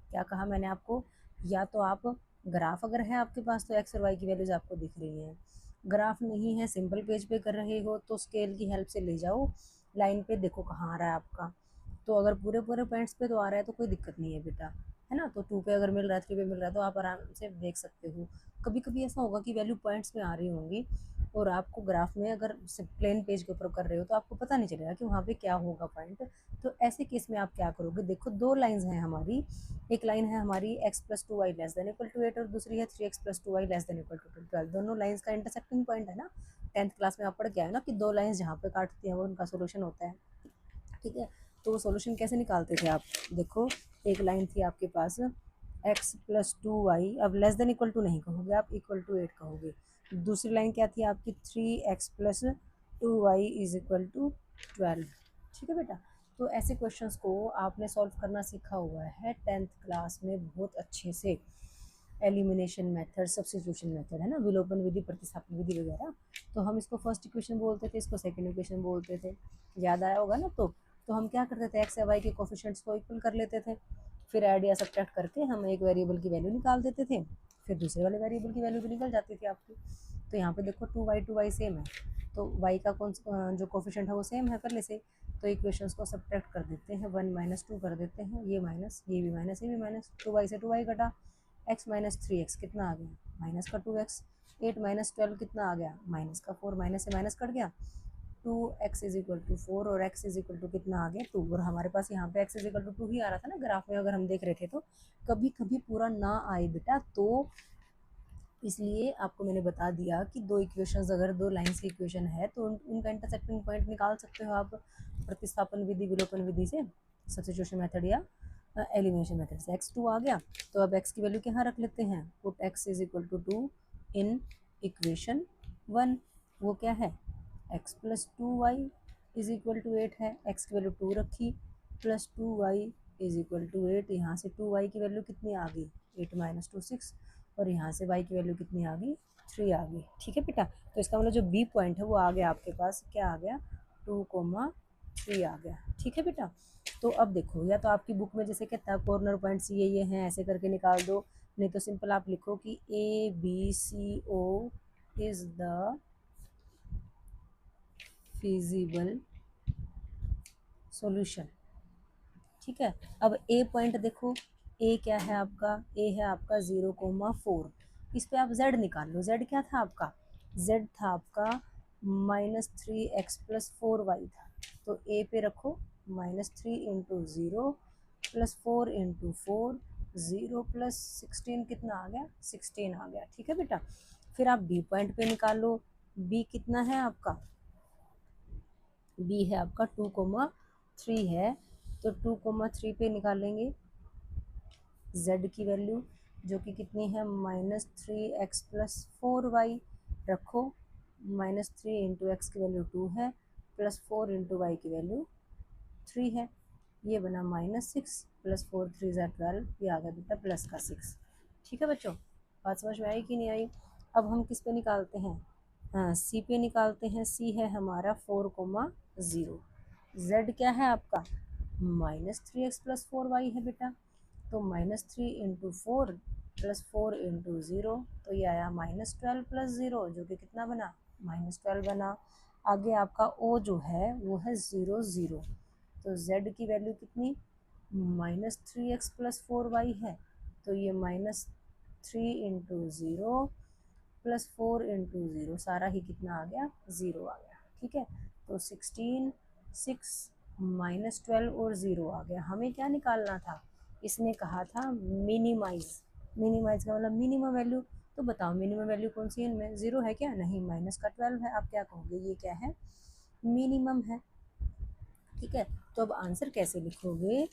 क्या कहा मैंने आपको, या तो आप ग्राफ अगर है आपके पास तो एक्स और वाई की वैल्यूज आपको दिख रही हैं। ग्राफ नहीं है, सिंपल पेज पे कर रहे हो, तो स्केल की हेल्प से ले जाओ लाइन पे, देखो कहाँ आ रहा है आपका। तो अगर पूरे पूरे पॉइंट्स पे तो आ रहा है तो कोई दिक्कत नहीं है बेटा। है ना। तो 2 पे अगर मिल रहा है, 3 पे मिल रहा है, तो आप आराम से देख सकते हो। कभी कभी ऐसा होगा कि वैल्यू पॉइंट्स में आ रही होंगी और आपको ग्राफ में अगर प्लेन पेज के ऊपर कर रहे हो तो आपको पता नहीं चलेगा कि वहाँ पे क्या होगा पॉइंट। तो ऐसे केस में आप क्या करोगे, देखो दो लाइंस हैं हमारी, एक लाइन है हमारी x+2y less than equal to 8 और दूसरी है 3x+2y less than equal to 12। दोनों लाइंस का इंटरसेक्टिंग पॉइंट है ना। 10th क्लास में आप पढ़ के आए ना कि दो लाइंस जहाँ पे काटती हैं वो उनका सोल्यूशन होता है, ठीक है। तो वो सोल्यूशन कैसे निकालते थे आप, देखो एक लाइन थी आपके पास x+2y, अब लेस देन इक्वल टू नहीं कहोगे आप, इक्वल टू 8 कहोगे। दूसरी लाइन क्या थी आपकी, 3x+2y इज इक्वल टू 12, ठीक है बेटा। तो ऐसे क्वेश्चंस को आपने सॉल्व करना सीखा हुआ है 10th क्लास में बहुत अच्छे से। एलिमिनेशन मेथड, सब्स्टिट्यूशन मेथड, है ना, विलोपन विधि, प्रतिस्थापन विधि वगैरह। तो हम इसको फर्स्ट इक्वेशन बोलते थे, इसको सेकंड इक्वेशन बोलते थे, याद आया होगा ना। तो हम क्या करते थे, एक्स या वाई के कोफिशिएंट्स को इक्वल कर लेते थे, फिर ऐड या सब्ट्रैक्ट करके हम एक वेरिएबल की वैल्यू निकाल देते थे, फिर दूसरे वाले वेरिएबल की वैल्यू भी निकल जाती थी आपकी। तो यहाँ पे देखो 2y सेम है, तो y का कौन जो कोफिशिएंट है वो सेम है पहले से, तो इक्वेशंस को सब्ट्रैक्ट कर देते हैं, 1 - 2 कर देते हैं, ये माइनस, ये भी माइनस, ये भी माइनस, 2y से 2y कटा, x - 3x कितना आ गया, माइनस का 2x, 8 - 12 कितना आ गया, माइनस का 4, माइनस से माइनस कट गया, 2x इज इक्वल टू 4 और x इज इक्वल टू कितना आ गया 2, और हमारे पास यहाँ पे x इज इक्वल टू 2 ही आ रहा था ना ग्राफ में अगर हम देख रहे थे। तो कभी कभी पूरा ना आए बेटा, तो इसलिए आपको मैंने बता दिया कि दो इक्वेशंस, अगर दो लाइंस की इक्वेशन है तो उनका इंटरसेक्टिंग पॉइंट निकाल सकते हो आप प्रतिस्थापन विधि, विलोपन विधि से, सब्स्टिट्यूशन मेथड या एलिमिनेशन मेथड से। x2 आ गया, तो अब x की वैल्यू क्या रख लेते हैं, put x is equal to 2 in equation 1, वो क्या है, x+2y इज इक्वल टू 8 है, x की वैल्यू 2 रखी, plus 2y is equal to 8, यहाँ से 2y की वैल्यू कितनी आ गई, 8 - 2 6, और यहाँ से y की वैल्यू कितनी आ गई, 3 आ गई, ठीक है बेटा। तो इसका मतलब जो बी पॉइंट है वो आ गया आपके पास, क्या आ गया, 2, 3 आ गया, ठीक है बेटा। तो अब देखो, या तो आपकी बुक में जैसे कहता है कॉर्नर पॉइंट्स ये हैं, ऐसे करके निकाल दो, नहीं तो सिंपल आप लिखो कि ABCO is the feasible solution, ठीक है। अब ए पॉइंट देखो, ए क्या है आपका, ए है आपका 0,4, इस पे आप z निकाल लो, z क्या था आपका, z था आपका -3x+4y था, तो ए पे रखो -3 × 0 + 4 × 4, 0 + 16 कितना आ गया, 16 आ गया, ठीक है बेटा। फिर आप बी पॉइंट पे निकाल लो, बी कितना है आपका, बी है आपका 2,3 है, तो 2,3 पे निकालेंगे z की वैल्यू, जो कि कितनी है -3x+4y, रखो, -3 × x की वैल्यू 2 है, + 4 × y की वैल्यू 3 है, ये बना -6 + 4 3 = 12, ये आ गया बेटा प्लस का 6, ठीक है बच्चों। बात समझ में आई कि नहीं आई। अब हम किस पे निकालते हैं, हाँ सी पे निकालते हैं, सी है हमारा 4,0, z क्या है आपका -3x+4y है बेटा, तो -3 × 4 + 4 × 0, तो ये आया -12 + 0, जो कि कितना बना, -12 बना। आगे आपका ओ जो है वो है 0 0, तो z की वैल्यू कितनी, -3x+4y है, तो ये -3 × 0 + 4 × 0, सारा ही कितना आ गया, 0 आ गया, ठीक है। तो 16, 6 -12 और 0 आ गया। हमें क्या निकालना था, इसने कहा था मिनिमाइज, मिनिमाइज का मतलब मिनिमम वैल्यू। तो बताओ मिनिमम वैल्यू कौन सी है इनमें, 0 है क्या, नहीं, -12 है। आप क्या कहोगे, ये क्या है, मिनिमम है, ठीक है। तो अब आंसर कैसे लिखोगे,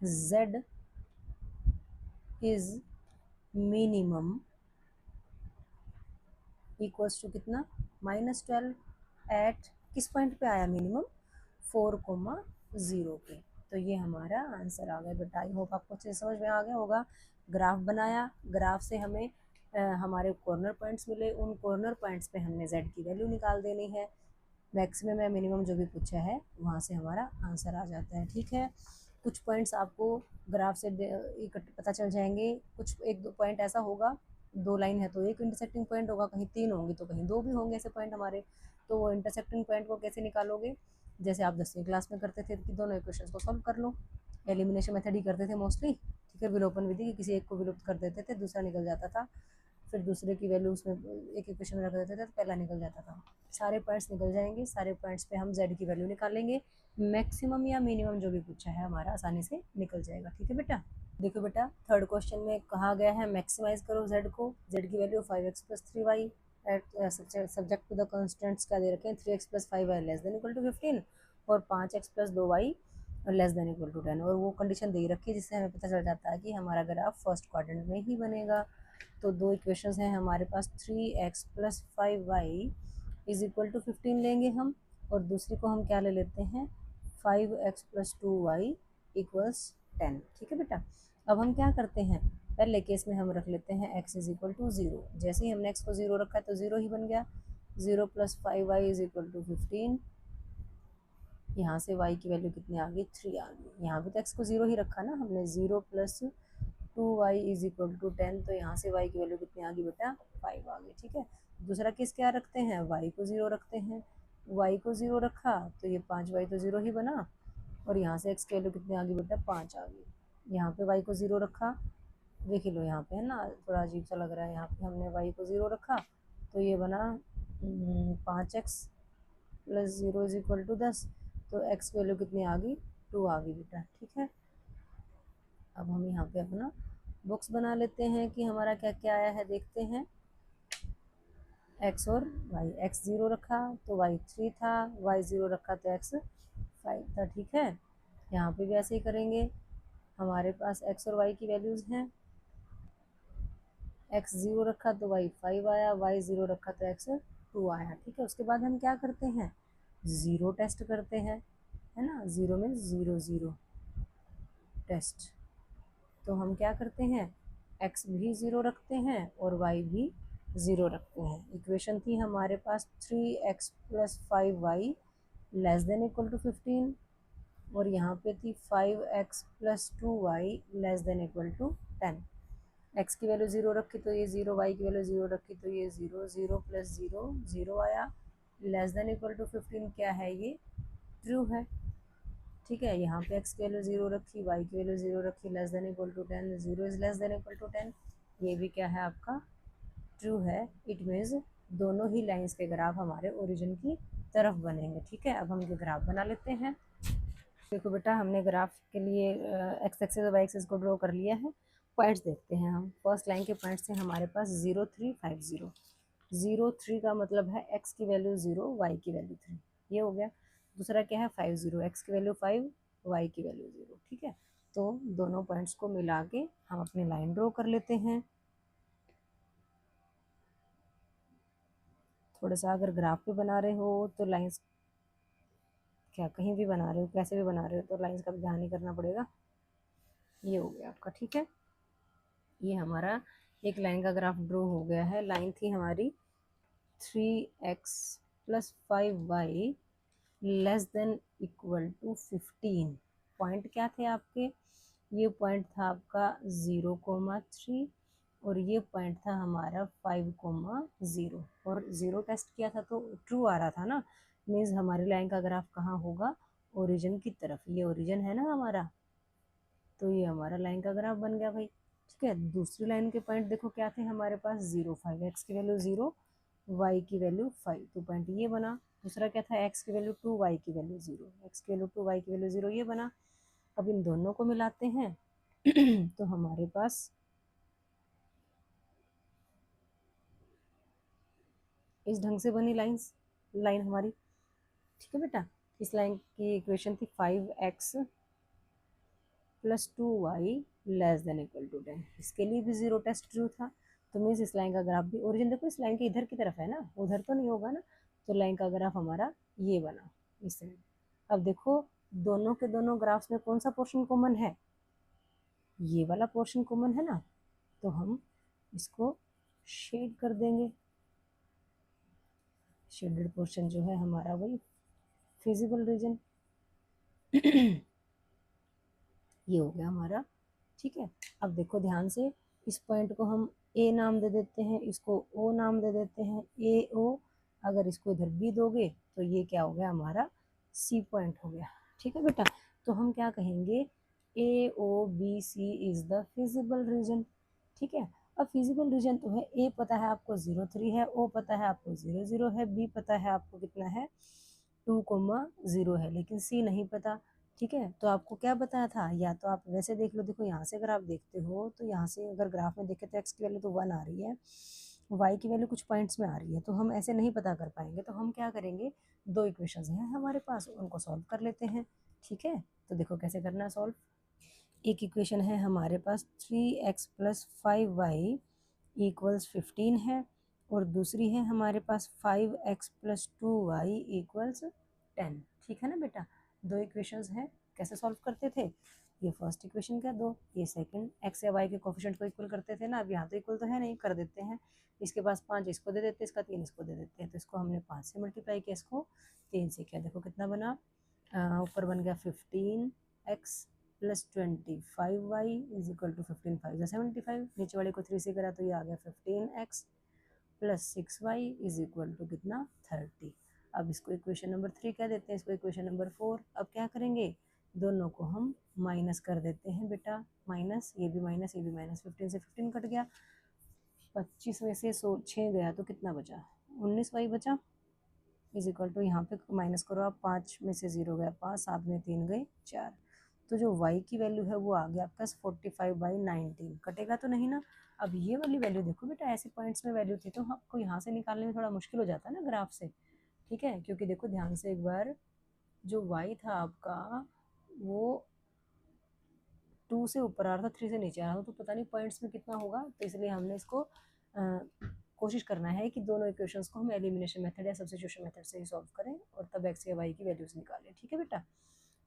z is minimum equals to कितना, -12, एट किस पॉइंट पे आया मिनिमम, 4,0 पे। तो ये हमारा आंसर आ गया बेटा। आई होप आपको अच्छे से समझ में आ गया होगा। ग्राफ बनाया, ग्राफ से हमें हमारे कॉर्नर पॉइंट्स मिले, उन कॉर्नर पॉइंट्स पे हमने z की वैल्यू निकाल देनी है, मैक्सिमम या मिनिमम जो भी पूछा है वहाँ से हमारा आंसर आ जाता है, ठीक है। कुछ पॉइंट्स आपको ग्राफ से पता चल जाएंगे, कुछ एक दो पॉइंट ऐसा होगा, दो लाइन है तो एक इंटरसेक्टिंग पॉइंट होगा, कहीं तीन होंगे तो कहीं दो भी होंगे ऐसे पॉइंट हमारे। तो वो इंटरसेक्टिंग पॉइंट को कैसे निकालोगे, जैसे आप 10वीं क्लास में करते थे कि दोनों इक्वेशंस को सॉल्व कर लो, एलिमिनेशन मेथड ही करते थे मोस्टली, ठीक है, विलोपन विधि, कि किसी एक को विलुप्त कर देते थे, दूसरा निकल जाता था, फिर दूसरे की वैल्यू उसमें एक इक्वेशन में रख देते थे तो पहला निकल जाता था। सारे पॉइंट्स निकल जाएंगे, सारे पॉइंट्स पे हम z की वैल्यू निकालेंगे, मैक्सिमम या मिनिमम जो भी पूछा है हमारा आसानी से निकल जाएगा, ठीक है बेटा। देखो बेटा, थर्ड क्वेश्चन में कहा गया है मैक्सिमाइज करो z को, z की value 5x + 3y subject to the constants क्या दे रखे हैं, 3x + 5y <= 15 और 5x + 2y <= 10, और वो कंडीशन दे रखी है जिससे हमें पता चल जाता है कि हमारा ग्राफ फर्स्ट क्वाड्रेंट में ही बनेगा। तो दो इक्वेशंस हैं हमारे पास, 3x + 5y = 15 लेंगे हम, और दूसरी को हम क्या ले लेते हैं, 5x + 2y = 10, ठीक है बेटा। अब हम क्या करते हैं, पहले केस में हम रख लेते हैं x = 0, जैसे ही हमने x को 0 रखा है तो 0 ही बन गया, 0 + 5y = 15, यहाँ से y की वैल्यू कितनी आ गई, 3 आ गई। यहाँ पे तो x को 0 ही रखा ना हमने, 0 + 2y = 10, तो यहाँ से y की वैल्यू कितनी आ गई बेटा, 5 आ गई, ठीक है। दूसरा केस क्या रखते हैं, y को 0 रखते हैं, y को 0 रखा तो ये 5y तो 0 ही बना, और यहाँ से x की वैल्यू कितनी आ गई बेटा, 5 आ गई। यहाँ पे y को 0 रखा, देख लो यहाँ पे है ना, थोड़ा अजीब सा लग रहा है, यहाँ पे हमने y को 0 रखा तो ये बना 5x + 0 = 10, तो x की वैल्यू कितनी आ गई, 2 आ गई बेटा, ठीक है। अब हम यहाँ पे अपना बॉक्स बना लेते हैं कि हमारा क्या क्या आया है, देखते हैं। x और y, x 0 रखा तो y 3 था, y 0 रखा तो x 5 था, ठीक है। यहाँ पे भी ऐसे ही करेंगे, हमारे पास x और y की वैल्यूज़ हैं, x 0 रखा तो y 5 आया, y 0 रखा तो x 2 आया, ठीक है। उसके बाद हम क्या करते हैं, ज़ीरो टेस्ट करते हैं, है ना, ज़ीरो में 0 0 टेस्ट, तो हम क्या करते हैं, x भी 0 रखते हैं और y भी 0 रखते हैं। इक्वेशन थी हमारे पास 3x + 5y <= 15, और यहाँ पे थी 5x + 2y <= 10। x की वैल्यू 0 रखी तो ये 0, y की वैल्यू 0 रखी तो ये 0, 0 + 0 0 आया, <= 15 क्या है, ये ट्रू है, ठीक है। यहाँ पे x की वैल्यू 0 रखी, y की वैल्यू 0 रखी, <= 10, 0 <= 10, ये भी क्या है आपका, ट्रू है। इट मीन्स दोनों ही लाइंस के ग्राफ हमारे ओरिजिन की तरफ बनेंगे, ठीक है। अब हम ये ग्राफ बना लेते हैं। देखो बेटा, हमने ग्राफ के लिए एक्स एक्सिस और वाई एक्सिस को ड्रॉ कर लिया है। पॉइंट्स देखते हैं हम, फर्स्ट लाइन के पॉइंट्स हैं हमारे पास 0 3 5 0, 0 3 का मतलब है x की वैल्यू 0, y की वैल्यू 3, ये हो गया। दूसरा क्या है 5 0, x की वैल्यू 5, y की वैल्यू 0, ठीक है। तो दोनों पॉइंट्स को मिला के हम अपनी लाइन ड्रॉ कर लेते हैं। थोड़ा सा अगर ग्राफ पे बना रहे हो तो लाइंस, क्या कहीं भी बना रहे हो, कैसे भी बना रहे हो, तो लाइंस का भी ध्यान ही करना पड़ेगा। ये हो गया आपका, ठीक है। ये हमारा एक लाइन का ग्राफ ड्रॉ हो गया है। लाइन थी हमारी 3x + 5y <= 15। पॉइंट क्या थे आपके, ये पॉइंट था आपका 0,3 और ये पॉइंट था हमारा 5,0, और 0 टेस्ट किया था तो ट्रू आ रहा था ना, मीन्स हमारी लाइन का ग्राफ कहाँ होगा, ओरिजिन की तरफ। ये ओरिजिन है ना हमारा, तो ये हमारा लाइन का ग्राफ बन गया भाई, ठीक है। दूसरी लाइन के पॉइंट देखो क्या थे हमारे पास, 0 5, एक्स की वैल्यू 0, वाई की वैल्यू 5, तो पॉइंट ये बना। दूसरा क्या था, एक्स की वैल्यू 2, वाई की वैल्यू 0, एक्स की वैल्यू 2, वाई की वैल्यू 0, ये बना। अब इन दोनों को मिलाते हैं तो हमारे पास इस ढंग से बनी लाइन हमारी, ठीक है बेटा। इस लाइन की इक्वेशन थी 5x + 2y <= 10, इसके लिए भी 0 टेस्ट ट्रू था, तो मीन्स इस लाइन का ग्राफ भी, ओरिजिन देखो इस लाइन के इधर की तरफ है ना, उधर तो नहीं होगा ना, तो लाइन का ग्राफ हमारा ये बना इस तरह। अब देखो दोनों के दोनों ग्राफ्स में कौन सा पोर्शन कॉमन है, ये वाला पोर्शन कॉमन है ना, तो हम इसको शेड कर देंगे। शेडेड पोर्शन जो है हमारा वही फिजिबल रीजन ये हो गया हमारा, ठीक है। अब देखो ध्यान से, इस पॉइंट को हम ए नाम दे देते हैं, इसको ओ नाम दे देते हैं, ए ओ। अगर इसको इधर बी दोगे तो ये क्या हो गया हमारा सी पॉइंट हो गया, ठीक है बेटा। तो हम क्या कहेंगे, A O B C is the feasible region, ठीक है। अब फिजिबल रीजन तो है, ए पता है आपको 0 3 है, ओ पता है आपको 0 0 है, बी पता है आपको कितना है 2,0 है, लेकिन सी नहीं पता, ठीक है। तो आपको क्या बताया था, या तो आप वैसे देख लो, देखो यहाँ से अगर आप देखते हो तो यहाँ से अगर ग्राफ में देखे तो एक्स की वैल्यू तो 1 आ रही है, वाई की वैल्यू कुछ पॉइंट्स में आ रही है, तो हम ऐसे नहीं पता कर पाएंगे। तो हम क्या करेंगे, दो इक्वेशंस हैं हमारे पास, उनको सॉल्व कर लेते हैं, ठीक है। तो देखो कैसे करना है सॉल्व। एक इक्वेशन है हमारे पास 3x + 5y इक्वल्स 15 है, और दूसरी है हमारे पास 5x + 2y इक्वल्स 10, ठीक है ना बेटा। दो इक्वेशंस हैं, कैसे सॉल्व करते थे, ये फर्स्ट इक्वेशन का दो, ये सेकंड, एक्स या वाई के कोफिशिएंट को इक्वल करते थे ना। अब यहाँ तो इक्वल तो है नहीं, कर देते हैं। इसके पास 5 इसको दे देते हैं, इसका 3 इसको दे देते हैं, तो इसको हमने 5 से मल्टीप्लाई किया, इसको 3 से किया, देखो कितना बना, ऊपर बन गया 15x + 25y is equal to 15 5 75, नीचे वाले को 3 से करा तो ये आ गया 15x + 6y is equal to कितना 30। अब इसको इक्वेशन नंबर 3 कह देते हैं, इसको इक्वेशन नंबर 4। अब क्या करेंगे, दोनों को हम माइनस कर देते हैं बेटा, माइनस, ये भी माइनस ये भी माइनस, 15 से 15 कट गया, 25 में से 6 गया तो कितना बचा, 19y बचा, इज इक्वल टू, यहाँ पे माइनस करो आप, 5 में से 0 गया 5, 7 में 3 गए 4, तो जो y की वैल्यू है वो आ गया आपका 45/19, कटेगा तो नहीं ना। अब ये वाली वैल्यू देखो बेटा, ऐसे पॉइंट्स में वैल्यू थी तो आपको यहाँ से निकालने में थोड़ा मुश्किल हो जाता है ना ग्राफ से, ठीक है। क्योंकि देखो ध्यान से एक बार, जो y था आपका वो 2 से ऊपर आ रहा था, 3 से नीचे आ रहा था, तो पता नहीं पॉइंट्स में कितना होगा, तो इसलिए हमने इसको कोशिश करना है कि दोनों इक्वेशंस को हम एलिमिनेशन मेथड या सब्स्टिट्यूशन मेथड से ही सॉल्व करें, और तब एक्स या वाई की वैल्यूज निकालें, ठीक है बेटा।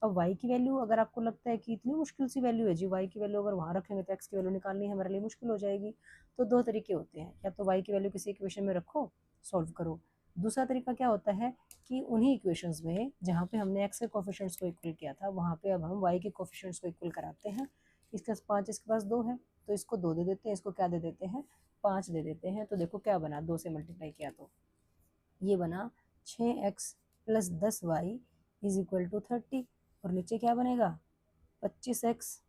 अब वाई की वैल्यू अगर आपको लगता है कि इतनी मुश्किल सी वैल्यू है जी, वाई की वैल्यू अगर वहाँ रखेंगे तो एक्स की वैल्यू निकालनी हमारे लिए मुश्किल हो जाएगी, तो दो तरीके होते हैं, या तो वाई की वैल्यू किसी इक्वेशन में रखो, सॉल्व करो। दूसरा तरीका क्या होता है कि उन्हीं इक्वेशंस में जहाँ पे हमने एक्स के कोफिशिएंट्स को इक्वल किया था, वहाँ पे अब हम वाई के कोफिशिएंट्स को इक्वल कराते हैं। इसके पास 5, इसके पास 2 है, तो इसको 2 दे देते हैं, इसको क्या दे देते हैं 5 दे देते हैं। तो देखो क्या बना, 2 से मल्टीप्लाई किया तो ये बना 6x + 10y is equal to 30, और नीचे क्या बनेगा 25x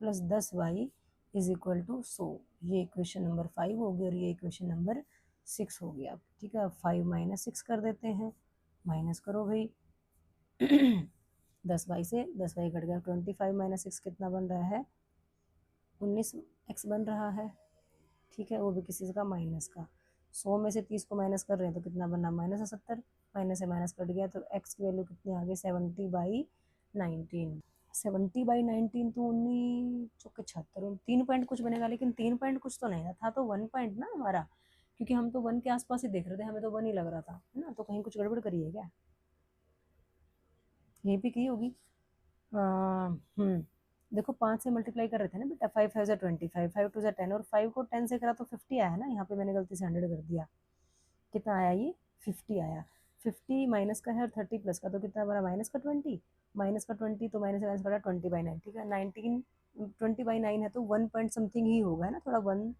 + 10y is equal to 100। ये इक्वेशन नंबर 5 होगी, और ये इक्वेशन नंबर 6 हो गया, ठीक है। अब 5 - 6 कर देते हैं, माइनस करो भाई 10y से 10y कट गया, 25 - 6 कितना बन रहा है 19x बन रहा है, ठीक है, वो भी किसी का माइनस का। 100 में से 30 को माइनस कर रहे हैं तो कितना बनना -70, माइनस से माइनस कट गया, तो एक्स की वैल्यू कितनी आ गई 70/19, 70/19 तो 19 3 पॉइंट कुछ बनेगा, लेकिन 3 पॉइंट कुछ तो नहीं था, तो 1 पॉइंट ना हमारा, क्योंकि हम तो 1 के आसपास ही देख रहे थे, हमें तो 1 ही लग रहा था, है ना। तो कहीं कुछ गड़बड़ करी है क्या, यहीं पे की होगी। देखो 5 से मल्टीप्लाई कर रहे थे ना बेटा, 5 5 ज़ा 25, 5 2 ज़ा 10, और 5 को 10 से करा तो 50 आया ना, यहाँ पे मैंने गलती से 100 कर दिया, कितना आया ये 50 आया। 50 माइनस का है और 30 प्लस का, तो कितना बना माइनस का 20, माइनस का 20 तो माइनस माइनस करा 20/9, ठीक है। 19 20/9 है तो 1 पॉइंट समथिंग ही होगा, है ना, थोड़ा 1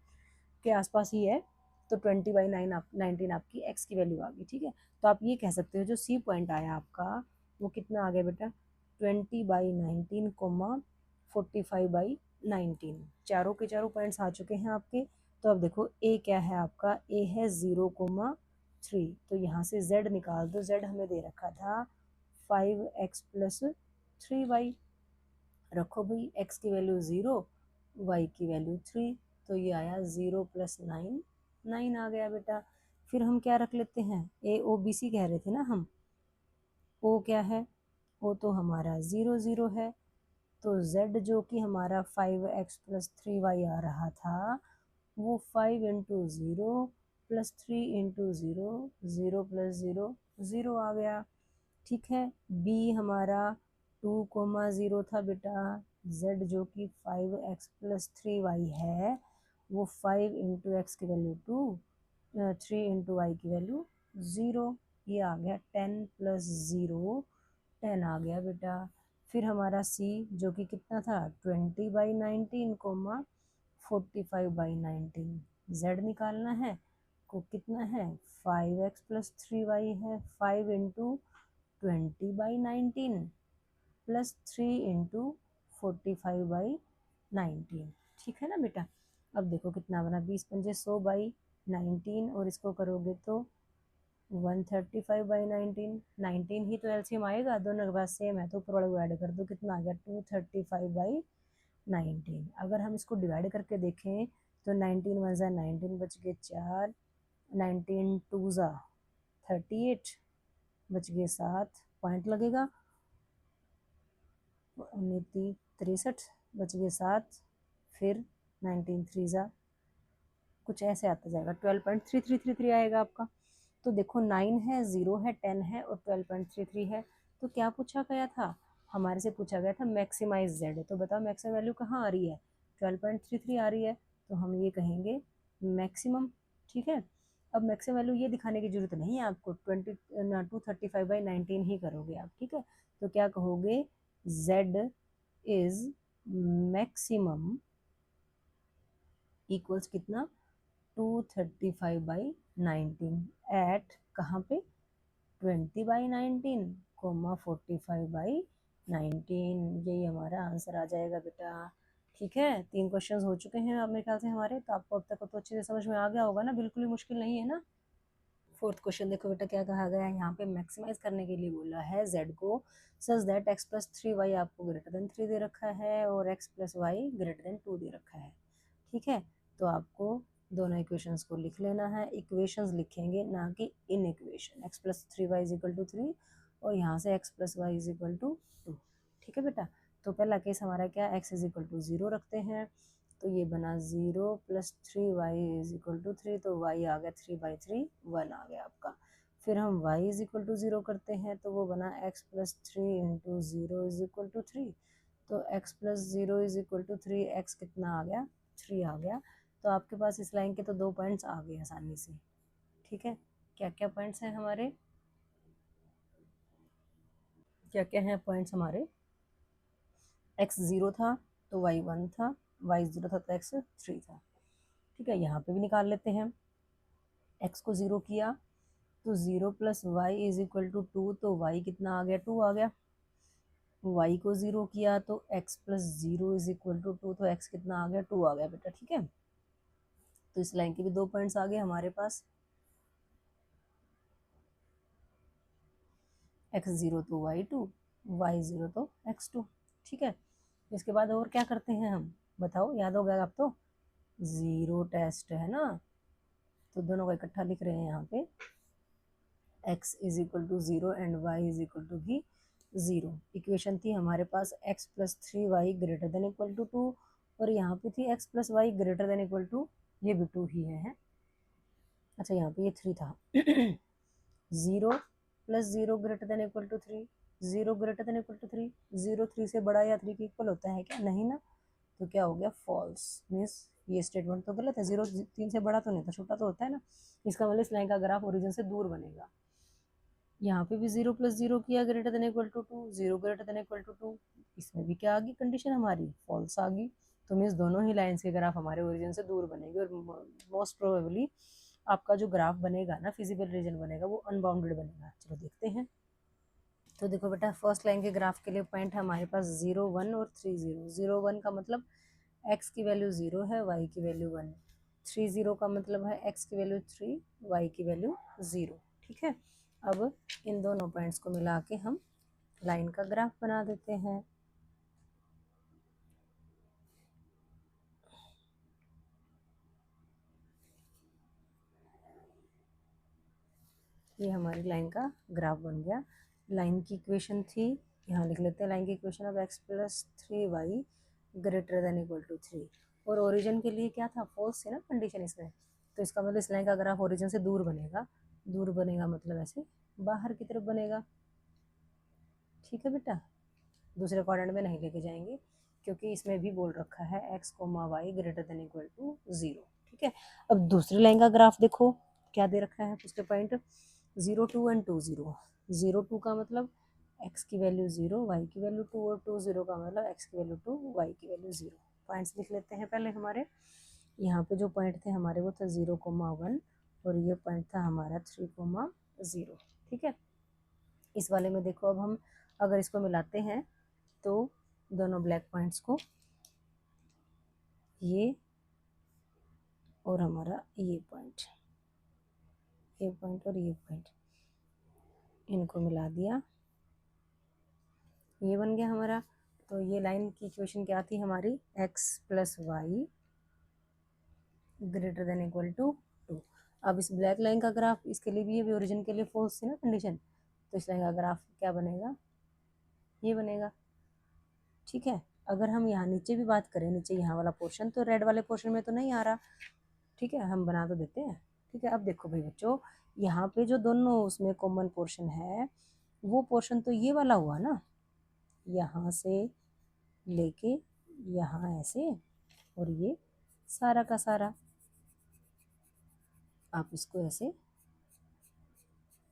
के आसपास ही है, तो 20/9 आप 19 आपकी एक्स की वैल्यू आ गई, ठीक है। तो आप ये कह सकते हो जो सी पॉइंट आया आपका वो कितना आ गया बेटा 20/19, 45/19, चारों के चारों पॉइंट्स आ चुके हैं आपके। तो अब देखो ए क्या है आपका, ए है 0,3, तो यहाँ से z निकाल दो, z हमें दे रखा था 5x + 3y, रखो भाई, x की वैल्यू 0, y की वैल्यू 3, तो ये आया 0 + 9, 9 आ गया बेटा। फिर हम क्या रख लेते हैं, ए ओ बी सी कह रहे थे ना हम, ओ क्या है, ओ तो हमारा 0 0 है, तो z जो कि हमारा 5x + 3y आ रहा था, वो 5 × 0 + 3 × 0, 0 + 0 0 आ गया, ठीक है। b हमारा 2,0 था बेटा, z जो कि 5x + 3y है, वो 5 × x की वैल्यू 2, 3 × y की वैल्यू 0, ये आ गया 10 + 0, 10 आ गया बेटा। फिर हमारा c जो कि कितना था 20/19, 45/19, z निकालना है, को कितना है 5x + 3y है, 5 × 20/19 प्लस 3 इंटू 45/19, ठीक है ना बेटा। अब देखो कितना बना, 20×5 100/19 और इसको करोगे तो 135/19, 19 ही तो एलसीएम आएगा, दोनों के पास सेम है तो ऊपर वाले को ऐड कर दो, कितना आ गया 235/19। अगर हम इसको डिवाइड करके देखें तो 19 वन ज़ा 19 बच गए 4, 19 टू ज़ा 38 बच गए 7, पॉइंट लगेगा, 63 बच गए 7, फिर 19 थ्री ज़ा कुछ ऐसे आता जाएगा 12.3333 आएगा आपका। तो देखो 9 है, 0 है, 10 है और 12.33 है। तो क्या पूछा गया था, हमारे से पूछा गया था मैक्सिमाइज जेड। तो बताओ मैक्सिमम वैल्यू कहाँ आ रही है, 12.33 आ रही है, तो हम ये कहेंगे मैक्सिमम, ठीक है। अब मैक्सिमम वैल्यू ये दिखाने की जरूरत नहीं है आपको, 235/19 ही करोगे आप, ठीक है। तो क्या कहोगे, जेड इज मैक्सिमम इक्वल्स कितना 235/19 एट कहाँ पे 20/19 कोमा 45/19, यही हमारा आंसर आ जाएगा बेटा, ठीक है। 3 क्वेश्चंस हो चुके हैं अब मेरे ख्याल से हमारे, तो आपको अब तक तो अच्छे से समझ में आ गया होगा ना, बिल्कुल ही मुश्किल नहीं है ना। फोर्थ क्वेश्चन देखो बेटा क्या कहा गया है, यहाँ पे मैक्सिमाइज करने के लिए बोला है z को सच दैट x+3y आपको ग्रेटर देन 3 दे रखा है और x+y ग्रेटर देन 2 दे रखा है, ठीक है। तो आपको दोनों इक्वेशंस को लिख लेना है, इक्वेशंस लिखेंगे ना कि in equation, x+3y is equal to 3 और यहाँ से x+y इज इक्वल टू 2, ठीक है बेटा। तो पहला केस हमारा क्या, x इज इक्वल टू 0 रखते हैं, तो ये बना 0 + 3y इज इक्वल टू 3, तो y आ गया 3/3 1 आ गया आपका। फिर हम y इज इक्वल टू 0 करते हैं तो वो बना x + 3 into 0 is equal to 3, तो x + 0 is equal to 3, x कितना आ गया 3 आ गया। तो आपके पास इस लाइन के तो 2 पॉइंट्स आ गए आसानी से, ठीक है। क्या क्या पॉइंट्स हैं हमारे, क्या क्या हैं पॉइंट्स हमारे, x 0 था तो y 1 था, y 0 था तो x 3 था, ठीक है। यहाँ पे भी निकाल लेते हैं, x को 0 किया तो 0 + y इज इक्वल टू 2, तो y कितना आ गया 2 आ गया। y को 0 किया तो x + 0 इज इक्वल टू 2, तो x कितना आ गया 2 आ गया बेटा, ठीक है। तो इस लाइन के भी 2 पॉइंट्स आ गए हमारे पास, x0 तो y2, y0 तो x2, ठीक है। इसके बाद और क्या करते हैं हम, बताओ, याद हो गया आप तो, जीरो टेस्ट है ना, तो दोनों को इकट्ठा लिख रहे हैं यहाँ पे, x is equal to 0 and y is equal to भी 0। इक्वेशन थी हमारे पास x + 3y greater than equal to 2 और यहाँ पे थी x + y greater than equal to, ये भी 2 ही है। अच्छा यहाँ पे ये 3 था 0 + 0 greater than equal to 3, 0 greater than equal to 3, 0 3 से बड़ा या 3 के इक्वल होता है क्या, नहीं ना, तो क्या हो गया फॉल्स, मीन्स ये स्टेटमेंट तो गलत है, 0 3 से बड़ा तो नहीं था, छोटा तो होता है ना। इसका मतलब इस लाइन का ग्राफ ओरिजिन से दूर बनेगा। यहाँ पे भी 0 + 0 किया greater than equal to 2, 0 greater than equal to 2, इसमें भी क्या आ गई कंडीशन हमारी फॉल्स आ गई। तो मीन्स दोनों ही लाइन्स के ग्राफ हमारे ओरिजिन से दूर बनेगी और मोस्ट प्रोबेबली आपका जो ग्राफ बनेगा ना, फिजिबल रीजन बनेगा, वो अनबाउंडेड बनेगा। चलो देखते हैं। तो देखो बेटा फर्स्ट लाइन के ग्राफ के लिए पॉइंट है हमारे पास 0 1 और 3 0। 0 1 का मतलब x की वैल्यू 0 है, y की वैल्यू 1, 3 0 का मतलब है x की वैल्यू 3, y की वैल्यू 0, ठीक है। अब इन दोनों पॉइंट्स को मिला के हम लाइन का ग्राफ बना देते हैं। ये हमारी लाइन का ग्राफ बन गया। लाइन की इक्वेशन थी, यहाँ लिख लेते हैं लाइन की equation, of x + 3y greater than equal to 3 और ओरिजिन के लिए क्या था फॉल्स है ना कंडीशन इसमें, तो इसका मतलब इस लाइन का ग्राफ ओरिजिन से दूर बनेगा, दूर बनेगा मतलब ऐसे बाहर की तरफ बनेगा, ठीक है बेटा। दूसरे क्वाड्रेंट में नहीं लेके जाएंगे क्योंकि इसमें भी बोल रखा है x, y greater than equal to 0, ठीक है। अब दूसरी लाइन का ग्राफ देखो क्या दे रखा है उसके पॉइंट 0 2 एंड 2 0। 0 2 का मतलब x की वैल्यू 0, y की वैल्यू 2 और 2 0 का मतलब x की वैल्यू 2, y की वैल्यू 0। पॉइंट्स लिख लेते हैं पहले हमारे, यहाँ पे जो पॉइंट थे हमारे वो था 0, 1 और ये पॉइंट था हमारा 3, 0, ठीक है। इस वाले में देखो, अब हम अगर इसको मिलाते हैं तो दोनों ब्लैक पॉइंट्स को, ये और हमारा ये पॉइंट और ये पॉइंट, इनको मिला दिया, ये बन गया हमारा। तो ये लाइन की इक्वेशन क्या थी हमारी, x plus Y greater than equal to 2। अब इस ब्लैक लाइन का ग्राफ, इसके लिए भी, ये ओरिजिन के लिए फॉल्स थी ना कंडीशन, तो इस लाइन का ग्राफ क्या बनेगा, ये बनेगा। ठीक है, अगर हम यहाँ नीचे भी बात करें, नीचे यहाँ वाला पोर्शन, तो रेड वाले पोर्शन में तो नहीं आ रहा। ठीक है, हम बना तो देते हैं। ठीक है, अब देखो भाई बच्चों, यहाँ पे जो दोनों उसमें कॉमन पोर्शन है, वो पोर्शन तो ये वाला हुआ ना, यहाँ से लेके यहाँ ऐसे, और ये सारा का सारा, आप इसको ऐसे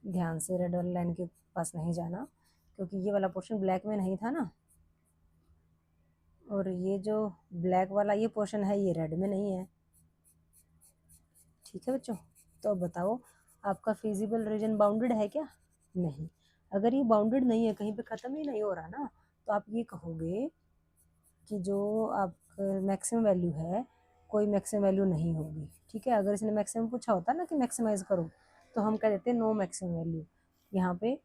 ध्यान से, रेड वाली लाइन के पास नहीं जाना, क्योंकि ये वाला पोर्शन ब्लैक में नहीं था ना, और ये जो ब्लैक वाला ये पोर्शन है, ये रेड में नहीं है। ठीक है बच्चों, तो अब बताओ, आपका फिजिबल रीजन बाउंडेड है क्या, नहीं। अगर ये बाउंडेड नहीं है, कहीं पे ख़त्म ही नहीं हो रहा ना, तो आप ये कहोगे कि जो आप मैक्सिमम वैल्यू है, कोई मैक्सिमम वैल्यू नहीं होगी। ठीक है, अगर इसने मैक्सिमम पूछा होता ना कि मैक्सिमाइज करो, तो हम कह देते नो मैक्सिमम वैल्यू यहाँ पे,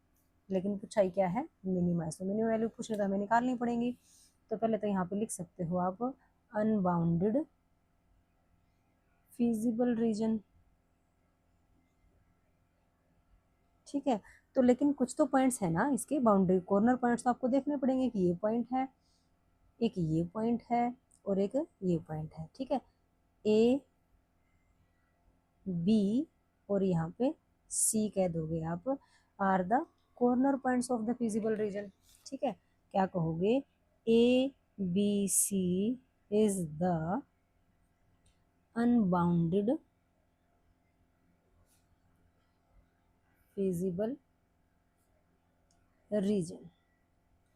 लेकिन पूछाई क्या है, मिनिमाइज। तो मिनिमम वैल्यू पूछ रहे तो हमें निकालनी पड़ेगी। तो पहले तो यहाँ पे लिख सकते हो आप अनबाउंडेड फिजिबल रीजन। ठीक है, तो लेकिन कुछ तो पॉइंट्स है ना इसके, बाउंड्री कॉर्नर पॉइंट्स तो आपको देखने पड़ेंगे कि ये पॉइंट है, एक ये पॉइंट है, और एक ये पॉइंट है। ठीक है, ए बी और यहाँ पे सी कह दोगे आप, are the corner points of the feasible region. ठीक है, क्या कहोगे, A B C is the unbounded feasible region.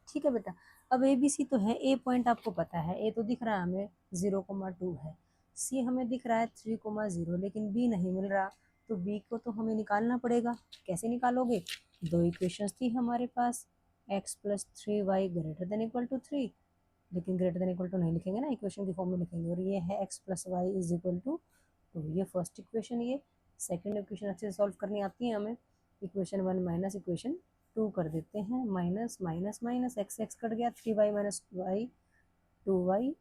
ठीक है बेटा, अब ए बी सी तो है, ए पॉइंट आपको पता है, ए तो दिख रहा है हमें 0,2 है, सी हमें दिख रहा है 3,0, लेकिन बी नहीं मिल रहा, तो बी को तो हमें निकालना पड़ेगा। कैसे निकालोगे, दो इक्वेशंस थी हमारे पास, x plus 3y greater than equal to 3, लेकिन ग्रेटर देन इक्वल टू नहीं लिखेंगे ना, इक्वेशन की फॉर्म में लिखेंगे, और ये है x plus y is equal to 2, ये फर्स्ट इक्वेशन। ये सेकेंड इक्वेशन अच्छे से सॉल्व करनी आती है हमें, इक्वेशन 1 माइनस इक्वेशन 2 कर देते हैं, minus minus minus, x x cut गया, 3y minus Y 2y,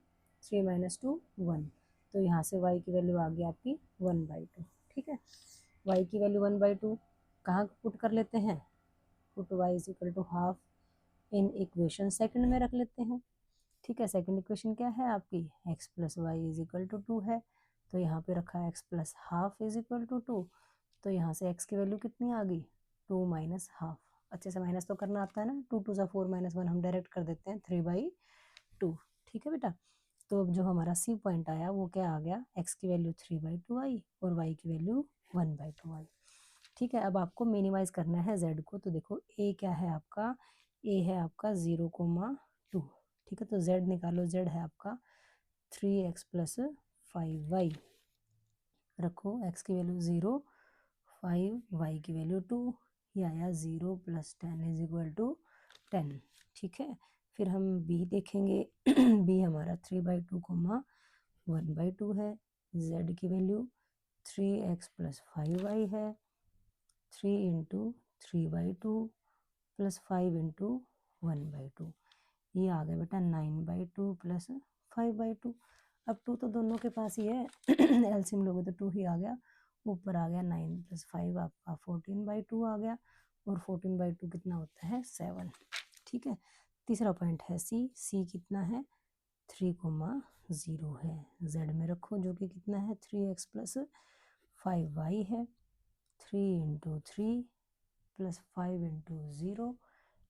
3 minus 2 1, तो यहाँ से y की वैल्यू आ गई आपकी 1/2। ठीक है, y की वैल्यू 1/2 कहाँ पुट कर लेते हैं, put y is equal to half in equation second में रख लेते हैं। ठीक है, सेकंड इक्वेशन क्या है आपकी, x plus y is equal to 2 है, तो यहाँ पे रखा है x plus half is equal to 2, तो यहाँ से x की वैल्यू कितनी आ गई, 2 माइनस हाफ। अच्छे से माइनस तो करना आता है ना, 2 2 4 माइनस 1 हम डायरेक्ट कर देते हैं 3/2। ठीक है बेटा, तो अब जो हमारा सी पॉइंट आया वो क्या आ गया, x की वैल्यू 3/2 आई और y की वैल्यू 1/2 आई। ठीक है, अब आपको मिनिमाइज करना है z को, तो देखो a क्या है आपका, a है आपका 0,2। ठीक है, तो z निकालो, z है आपका 3x प्लस 5y, रखो x की वैल्यू 0, 5 y की वैल्यू 2, ये आया 0 प्लस 10 इज इक्वल टू 10। ठीक है, फिर हम b देखेंगे b हमारा 3/2 1/2 है, z की वैल्यू 3x प्लस 5y है, 3 इंटू 3/2 प्लस 5 इंटू 1/2, ये आ गया बेटा 9/2 प्लस 5/2। अब 2 तो दोनों के पास ही है एलसीएम लोगे तो 2 ही आ गया, ऊपर आ गया 9 प्लस 5 आपका 14/2 आ गया, और 14/2 कितना होता है 7। ठीक है, तीसरा पॉइंट है सी, सी कितना है 3,0 है, जेड में रखो जो कि कितना है 3x प्लस 5y है, 3 इंटू 3 प्लस 5 इंटू 0,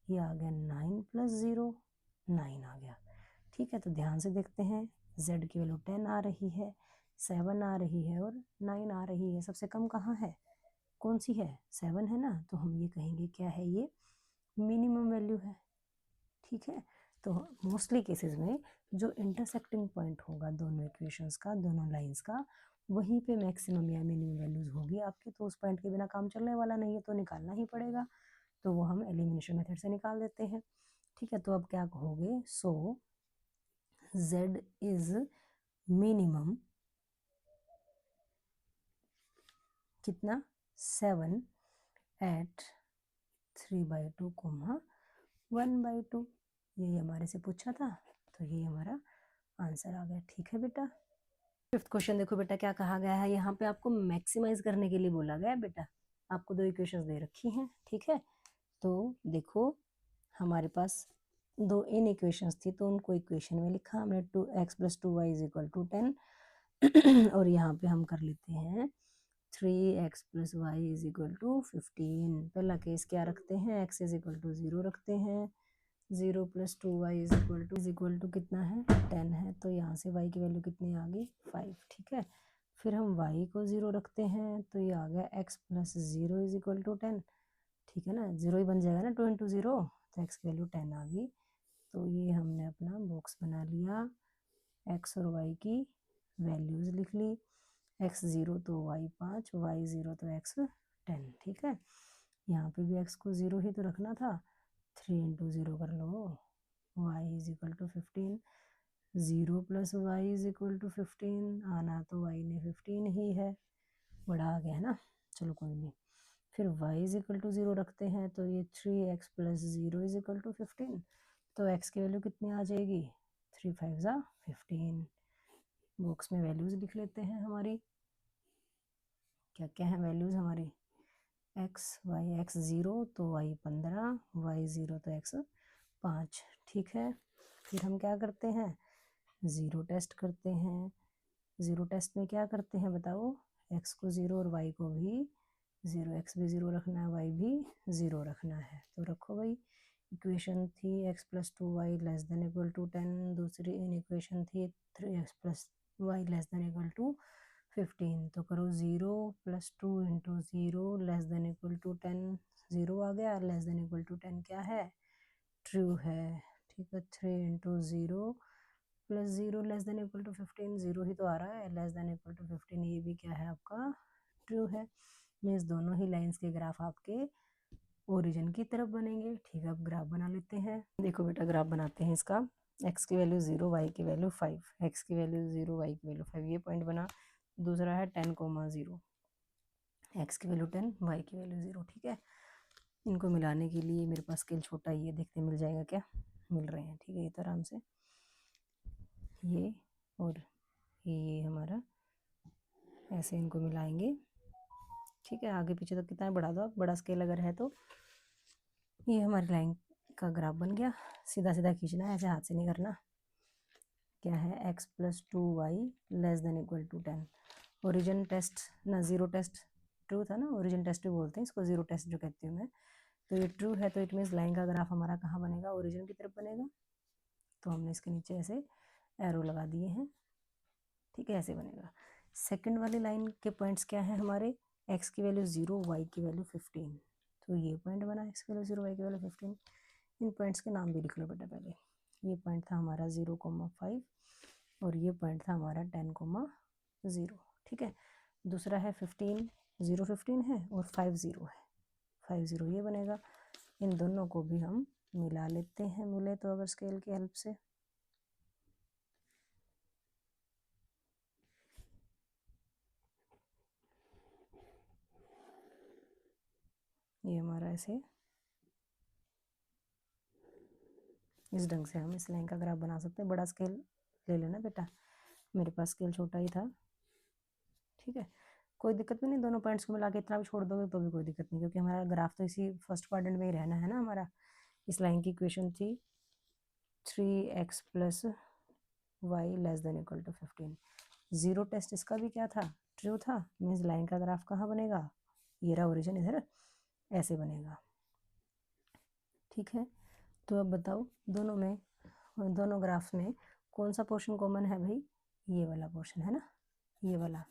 ये आ गया 9 प्लस 0, 9 आ गया। ठीक है, तो ध्यान से देखते हैं, z की वैल्यू 10 आ रही है, 7 आ रही है और 9 आ रही है, सबसे कम कहाँ है, कौन सी है, 7 है ना, तो हम ये कहेंगे क्या है, ये मिनिमम वैल्यू है। ठीक है, तो मोस्टली केसेस में जो इंटरसेक्टिंग पॉइंट होगा दोनों इक्वेशंस का, दोनों लाइंस का, वहीं पे मैक्सिमम या मिनिमम वैल्यूज होगी आपके, तो उस पॉइंट के बिना काम चलने वाला नहीं है, तो निकालना ही पड़ेगा। तो वो हम एलिमिनेशन मेथड से निकाल देते हैं। ठीक है, तो अब क्या कहोगे, सो z इज मिनिमम कितना 7 एट 3/2 1/2। ये हमारे से पूछा था, तो ये हमारा आंसर आ गया। ठीक है बेटा, फिफ्थ क्वेश्चन देखो बेटा क्या कहा गया है। यहाँ पे आपको मैक्सिमाइज करने के लिए बोला गया है बेटा। आपको दो इक्वेशंस दे रखी हैं। ठीक है, तो देखो हमारे पास दो इन इक्वेशंस थी, तो उनको इक्वेशन में लिखा हमने 2x + 2y = 10 और यहाँ पे हम कर लेते हैं 3x + y = 15। पहला केस क्या रखते हैं, x = 0 रखते हैं। 0 + 2y = कितना है 10 है, तो यहाँ से y की वैल्यू कितनी आ गई 5। ठीक है, फिर हम y को 0 रखते हैं, तो ये आ गया x + 0 = 10। ठीक है ना, 0 ही बन जाएगा ना, 2 × 0, तो x की वैल्यू 10 आ गई। तो ये हमने अपना बॉक्स बना लिया, x और y की वैल्यूज लिख ली। x 0 तो y 5, y 0 तो x 10। ठीक है, यहाँ पे भी x को 0 ही तो रखना था, 3 × 0 कर लो, y = 15। 0 + y = 15 आना तो y ने 15 ही है, बड़ा आ गया है ना, चलो कोई नहीं। फिर y = 0 रखते हैं, तो ये 3x + 0 = 15, तो x की वैल्यू कितनी आ जाएगी 3 × 5 = 15। बॉक्स में वैल्यूज लिख लेते हैं हमारी, क्या क्या है वैल्यूज हमारी, x 0 तो y 15, y 0 तो x 5। ठीक है, फिर हम क्या करते हैं, ज़ीरो टेस्ट करते हैं। ज़ीरो टेस्ट में क्या करते हैं बताओ, x को 0 और y को भी 0, x भी 0 रखना है, y भी 0 रखना है। तो रखो भाई, इक्वेशन थी x + 2y ≤ 10, दूसरी इन इक्वेशन थी 3x + y ≤ 15। तो करो 0 + 2 × 0 ≤ 10, 0 आ गया, <= 10 क्या है, ट्रू है। ठीक है, 3 × 0 + 0 <= 15, 0 ही तो आ रहा है, <= 15, ये भी क्या है आपका ट्रू है। मीन्स दोनों ही लाइंस के ग्राफ आपके ओरिजिन की तरफ बनेंगे। ठीक है, अब ग्राफ बना लेते हैं। देखो बेटा ग्राफ बनाते हैं इसका, x की वैल्यू 0, y की वैल्यू 5, x की वैल्यू 0, y की वैल्यू 5, ये पॉइंट बना। दूसरा है 10, 0, x की वैल्यू 10, y की वैल्यू 0। ठीक है, इनको मिलाने के लिए मेरे पास स्केल छोटा ही है, देखते मिल जाएगा क्या, मिल रहे हैं। ठीक है, ये तो आराम से ये और ये हमारा ऐसे इनको मिलाएंगे। ठीक है, आगे पीछे तो कितना बढ़ा दो आप, बड़ा स्केल अगर है तो। ये हमारी लाइन का ग्राफ बन गया, सीधा सीधा खींचना है, ऐसे हाथ से नहीं करना। क्या है, x + 2y ≤ 10। ओरिजिन टेस्ट ना, ज़ीरो टेस्ट ट्रू था ना, ओरिजिन टेस्ट भी बोलते हैं इसको, ज़ीरो टेस्ट जो कहती हूँ मैं। तो ये ट्रू है, तो इट मीन्स लाइन का ग्राफ हमारा कहाँ बनेगा, ओरिजिन की तरफ बनेगा। तो हमने इसके नीचे ऐसे एरो लगा दिए हैं। ठीक है, ऐसे बनेगा। सेकंड वाली लाइन के पॉइंट्स क्या है हमारे, x की वैल्यू 0, y की वैल्यू 15। तो ये पॉइंट बना, x की वैल्यू 0, y की वैल्यू 15। इन पॉइंट्स के नाम भी लिख लो बेटा पहले। ये पॉइंट था हमारा 0,5 और ये पॉइंट था हमारा 10,0। ठीक है, दूसरा है 15, 0 15 है और 5 0 है, 5 0 ये बनेगा। इन दोनों को भी हम मिला लेते हैं, मिले तो अगर स्केल की हेल्प से। ये हमारा ऐसे इस ढंग से हम इस लाइन का ग्राफ बना सकते हैं। बड़ा स्केल ले लेना बेटा, मेरे पास स्केल छोटा ही था। ठीक है, कोई दिक्कत भी नहीं, दोनों पॉइंट्स को मिला के इतना भी छोड़ दोगे तो भी कोई दिक्कत नहीं, क्योंकि हमारा ग्राफ तो इसी फर्स्ट क्वाड्रेंट में ही रहना है ना हमारा। इस लाइन की इक्वेशन थी 3x + y ≤ 15। ज़ीरो टेस्ट इसका भी क्या था, ट्रू था। मीन्स लाइन का ग्राफ कहाँ बनेगा, ये रहा ओरिजिन, इधर ऐसे बनेगा। ठीक है, तो अब बताओ दोनों में, दोनों ग्राफ्स में कौन सा पोर्शन कॉमन है भाई, ये वाला पोर्शन है ना, ये वाला।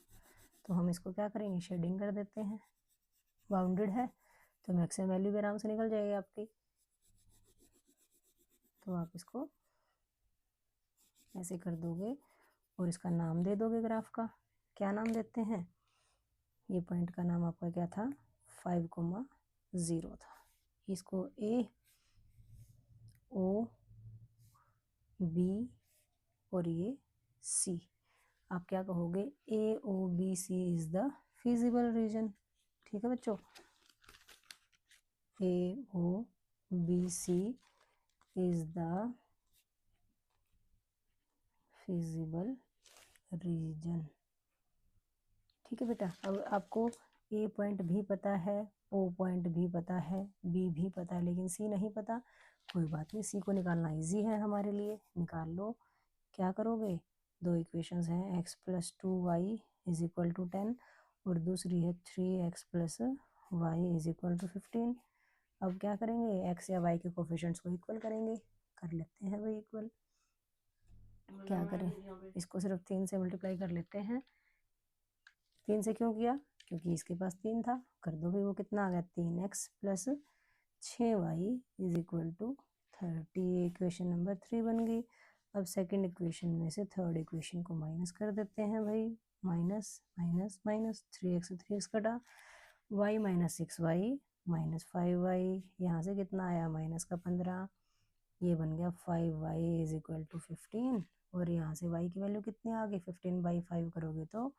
तो हम इसको क्या करेंगे, शेडिंग कर देते हैं। बाउंडेड है तो मैक्सिमम वैल्यू भी आराम से निकल जाएगी आपकी। तो आप इसको ऐसे कर दोगे और इसका नाम दे दोगे ग्राफ का। क्या नाम देते हैं, ये पॉइंट का नाम आपका क्या था, 5,0 था। इसको ए ओ बी और ये सी, आप क्या कहोगे, A O B C is the feasible region. ठीक है बच्चों, A O B C is the feasible region. ठीक है बेटा, अब आपको ए पॉइंट भी पता है, ओ पॉइंट भी पता है, बी भी पता है, लेकिन सी नहीं पता। कोई बात नहीं, सी को निकालना इजी है हमारे लिए, निकाल लो। क्या करोगे, दो इक्वेशंस हैं, x plus two y is equal to 10 और दूसरी है 3x plus y is equal to 15। अब क्या करेंगे, एक्स या वाई के कोफिशिएंट्स को इक्वल करेंगे, कर लेते हैं भाई इक्वल। क्या करें, इसको सिर्फ 3 से मल्टीप्लाई कर लेते हैं। 3 से क्यों किया, क्योंकि इसके पास 3 था, कर दो भाई, वो कितना आ गया, 3x plus 6y is equal to 30। Equation number 3 बन गई। अब सेकंड इक्वेशन में से थर्ड इक्वेशन को माइनस कर देते हैं भाई, minus minus minus, 3x 3x कटा, y minus 6y minus 5y, यहाँ से कितना आया, माइनस का 15, ये बन गया 5y इज इक्वल टू 15। और यहाँ से y की वैल्यू कितनी आ गई, 15/5 करोगे तो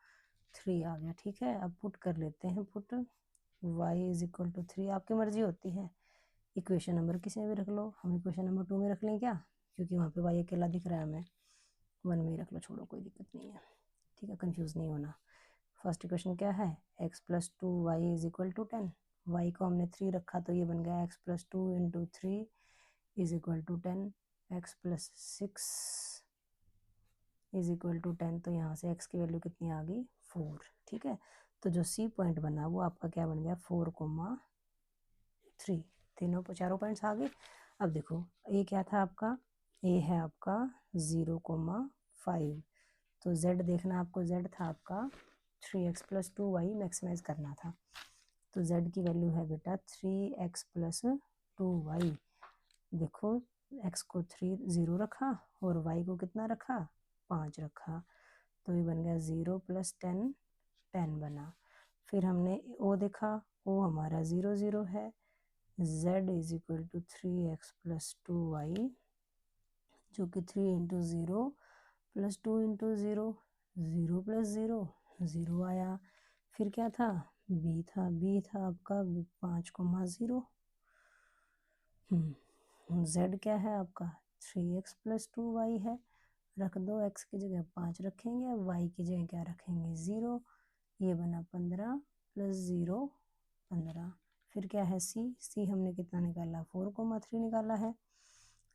3 आ गया। ठीक है, अब पुट कर लेते हैं, put y is equal to 3, आपकी मर्जी होती है, इक्वेशन नंबर किसी में भी रख लो। हम इक्वेशन नंबर 2 में रख लें क्या, क्योंकि वहाँ पे y अकेला दिख रहा है हमें, 1 में ही रख लो, छोड़ो कोई दिक्कत नहीं है। ठीक है, कंफ्यूज नहीं होना। फर्स्ट इक्वेशन क्या है, x plus 2y is equal to 10, y को हमने 3 रखा तो ये बन गया x plus 2 into 3 is equal to 10, x plus 6 is equal to 10, तो यहाँ से x की वैल्यू कितनी आ गई, 4। ठीक है, तो जो सी पॉइंट बना वो आपका क्या बन गया, 4,3, तीनों चारों पॉइंट्स आ गए। अब देखो ए क्या था आपका, ए है आपका 0,5, तो z देखना आपको, z था आपका 3x प्लस 2y, मैक्सिमाइज करना था, तो z की वैल्यू है बेटा 3x प्लस 2y। देखो x को 0 रखा और y को कितना रखा, 5 रखा, तो ये बन गया 0 प्लस 10, 10 बना। फिर हमने o देखा, o हमारा 0 0 है, z is equal to 3x plus 2y, जो कि 3 इंटू 0 प्लस 2 इंटू 0, 0 प्लस 0, 0 आया। फिर क्या था, b था, b था आपका 5,0। z क्या है आपका 3x प्लस 2y है, रख दो, x की जगह 5 रखेंगे, y की जगह क्या रखेंगे, 0, ये बना 15 प्लस 0 15। फिर क्या है c हमने कितना निकाला, 4,3 निकाला है।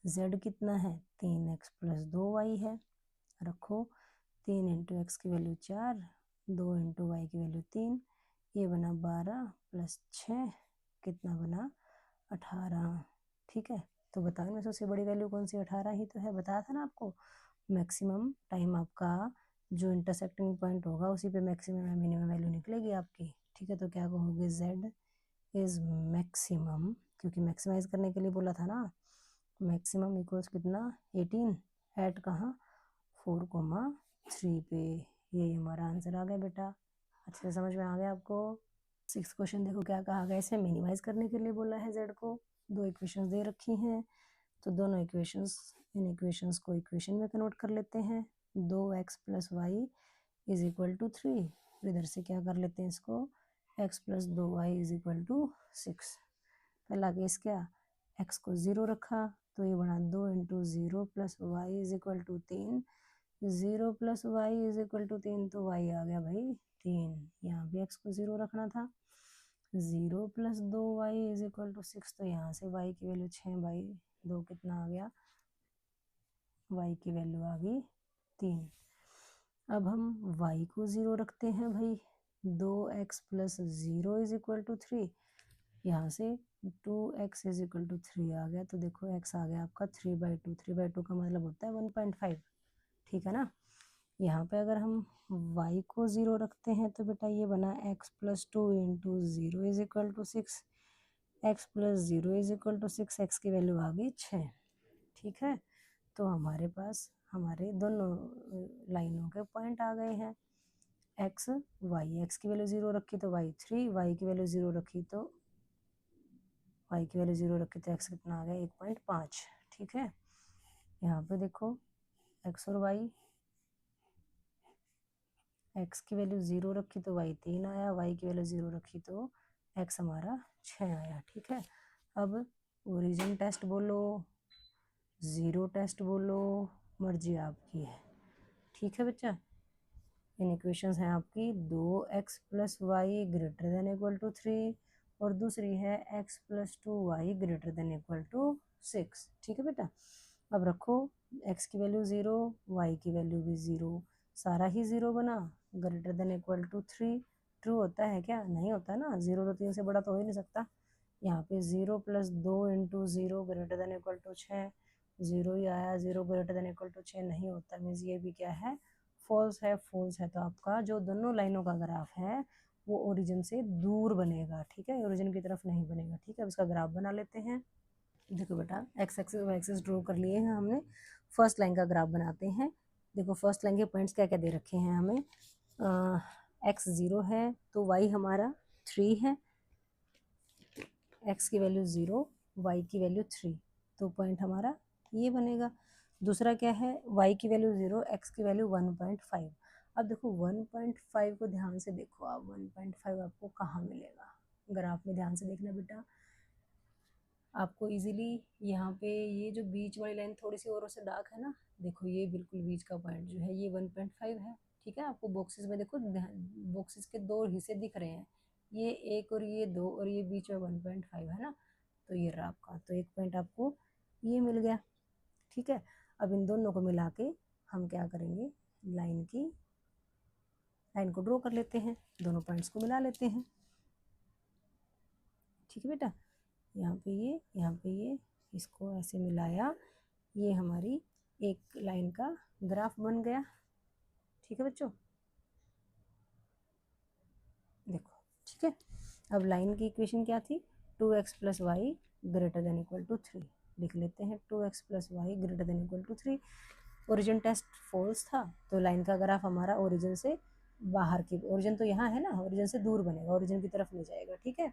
z कितना है, 3x प्लस 2y है, रखो, 3 इंटू एक्स की वैल्यू 4, 2 इंटू वाई की वैल्यू 3, ये बना 12 प्लस 6 कितना बना, 18। ठीक है, तो बताओ इनमें सबसे बड़ी वैल्यू कौन सी, 18 ही तो है, बताया था ना आपको। मैक्सिमम टाइम आपका जो इंटरसेक्टिंग पॉइंट होगा उसी पे मैक्सिमम या मिनिमम वैल्यू निकलेगी आपकी। ठीक है, तो क्या कहोगे, z इज मैक्सिमम, क्योंकि मैक्सिमाइज करने के लिए बोला था ना, मैक्सिमम इक्वल्स कितना, 18 एट कहाँ, 4,3 पे। ये हमारा आंसर आ गया बेटा, अच्छे से समझ में आ गया आपको। 6 क्वेश्चन देखो क्या कहा गया, इसे मिनिमाइज करने के लिए बोला है z को, दो इक्वेशंस दे रखी हैं, तो दोनों इक्वेशंस, इन इक्वेशंस को इक्वेशन में कन्वर्ट कर लेते हैं, 2x plus y is equal to 3, इधर से क्या कर लेते हैं इसको, x plus 2y is equal to 6। पहला केस क्या, x को 0 रखा तो ये बना 2 into 0 plus y is equal to 3, 0 plus y is equal to 3, तो y आ गया भाई 3, यहाँ भी x को 0 रखना था, 0 plus 2y is equal to 6, तो यहाँ से y की वैल्यू 6/2 कितना आ गया, y की वैल्यू आ गई 3। अब हम y को 0 रखते हैं भाई, 2x plus 0 is equal to 3, यहाँ से 2x इज इक्वल टू 3 आ गया, तो देखो x आ गया आपका 3/2, 3/2 का मतलब होता है 1.5। ठीक है ना, यहाँ पे अगर हम y को 0 रखते हैं तो बेटा ये बना x plus 2 into 0 is equal to 6, x plus 0 is equal to 6, x की वैल्यू आ गई 6। ठीक है, तो हमारे पास हमारे दोनों लाइनों के पॉइंट आ गए हैं, x y, x की वैल्यू 0 रखी तो y 3, y की वैल्यू 0 रखी तो वाई की वैल्यू 0 रखी तो एक्स कितना आ गया 1.5। ठीक है, यहाँ पे देखो एक्स और वाई, एक्स की वैल्यू 0 रखी तो वाई 3 आया, वाई की वैल्यू 0 रखी तो एक्स हमारा 6 आया। ठीक है, अब ओरिजिन टेस्ट बोलो, ज़ीरो टेस्ट बोलो, मर्जी आपकी है। ठीक है बच्चा, इन इक्वेशंस हैं आपकी 2x plus Y greater than equal to 3 और दूसरी है x plus 2y greater than equal to 6। ठीक है बेटा, अब रखो x की वैल्यू 0, y की वैल्यू भी 0, सारा ही 0 बना, greater than equal to 3 true होता है क्या? नहीं होता ना, 0 तो 3 से बड़ा तो हो ही नहीं सकता। यहाँ पे 0 plus 2 into 0 greater than equal to 6, 0 ही आया, 0 ग्रेटर देन इक्वल टू 6 नहीं होता, मीन्स ये भी क्या है? फॉल्स है। फॉल्स है तो आपका जो दोनों लाइनों का ग्राफ है वो ओरिजिन से दूर बनेगा। ठीक है, ओरिजिन की तरफ नहीं बनेगा। ठीक है, अब इसका ग्राफ बना लेते हैं। देखो बेटा, X axis Y axis draw कर लिए हैं हमने, फर्स्ट लाइन का ग्राफ बनाते हैं। देखो फर्स्ट लाइन के पॉइंट्स क्या क्या दे रखे हैं हमें, एक्स 0 है तो वाई हमारा 3 है, एक्स की वैल्यू 0, वाई की वैल्यू 3, तो पॉइंट हमारा ये बनेगा। दूसरा क्या है, वाई की वैल्यू 0, एक्स की वैल्यू 1.5। अब देखो 1.5 को ध्यान से देखो आप, 1.5 आपको कहाँ मिलेगा? ग्राफ में ध्यान से देखना बेटा, आपको इजीली यहाँ पे ये जो बीच वाली लाइन थोड़ी सी और से डार्क है ना, देखो ये बिल्कुल बीच का पॉइंट जो है ये 1.5 है। ठीक है, आपको बॉक्सेस में देखो, बॉक्सेस के दो हिस्से दिख रहे हैं, ये एक और ये दो, और ये बीच में 1.5 है ना, तो ये रहा आपका, तो एक पॉइंट आपको ये मिल गया। ठीक है, अब इन दोनों को मिला के हम क्या करेंगे, लाइन को ड्रॉ कर लेते हैं, दोनों पॉइंट्स को मिला लेते हैं। ठीक है बेटा, यहाँ पे ये, यहाँ पे ये, इसको ऐसे मिलाया, ये हमारी एक लाइन का ग्राफ बन गया। ठीक है बच्चों, देखो। ठीक है, अब लाइन की इक्वेशन क्या थी, 2x plus Y greater than equal to 3। लिख लेते हैं 2x plus Y greater than equal to 3। Origin test false था तो लाइन का ग्राफ हमारा ओरिजिन से बाहर की, ओरिजिन तो यहाँ है ना, ओरिजिन से दूर बनेगा, ओरिजिन की तरफ नहीं जाएगा। ठीक है,